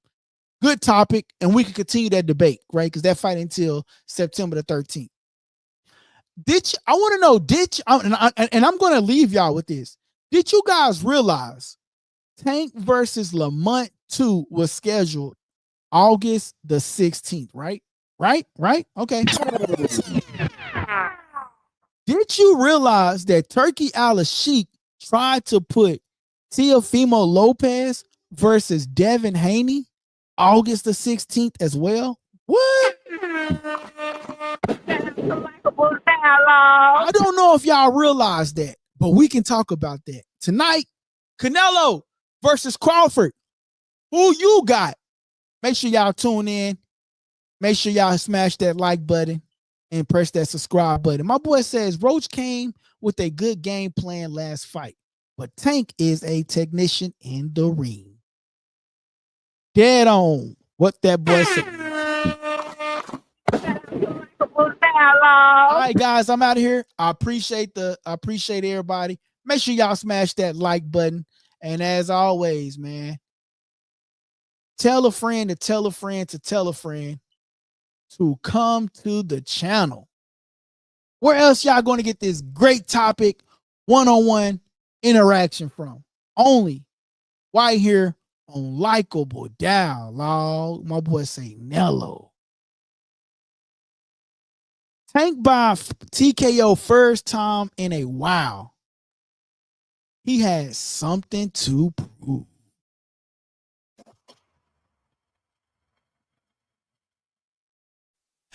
Good topic, and we can continue that debate, right? Because that fight until September the 13th. I want to know, and I'm gonna leave y'all with this. Did you guys realize Tank versus Lamont 2 was scheduled August the 16th, right? Right? Okay. Did you realize that Turkey Al-Sheikh tried to put Teofimo Lopez versus Devin Haney August the 16th as well? What? I don't know if y'all realize that, but we can talk about that. Tonight, Canelo versus Crawford. Who you got? Make sure y'all tune in. Make sure y'all smash that like button and press that subscribe button. My boy says Roach came with a good game plan last fight, but Tank is a technician in the ring. Dead on what that boy said. All right, guys, I'm out of here. I appreciate everybody. Make sure y'all smash that like button. And as always, man, tell a friend to tell a friend to tell a friend to come to the channel. Where else y'all going to get this great topic, one-on-one interaction from? Only right here on Likeable Dialogue. My boy say Nello. Tank by TKO first time in a while. He has something to prove.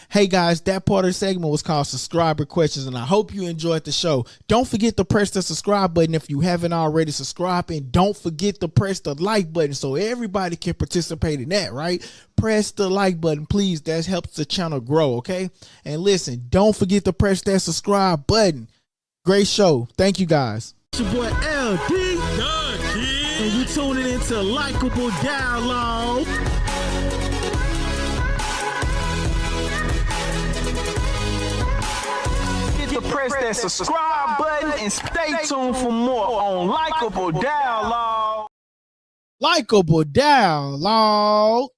Hey guys, that part of the segment was called Subscriber Questions, and I hope you enjoyed the show. Don't forget to press the subscribe button if you haven't already subscribed, and don't forget to press the like button so everybody can participate in that, right? Press the like button, please. That helps the channel grow, okay? And listen, don't forget to press that subscribe button. Great show. Thank you, guys. It's your boy LD, and you tuning into Likeable Dialogue. Press that subscribe button and stay tuned for more on Likeable Dialogue. Likeable Dialogue.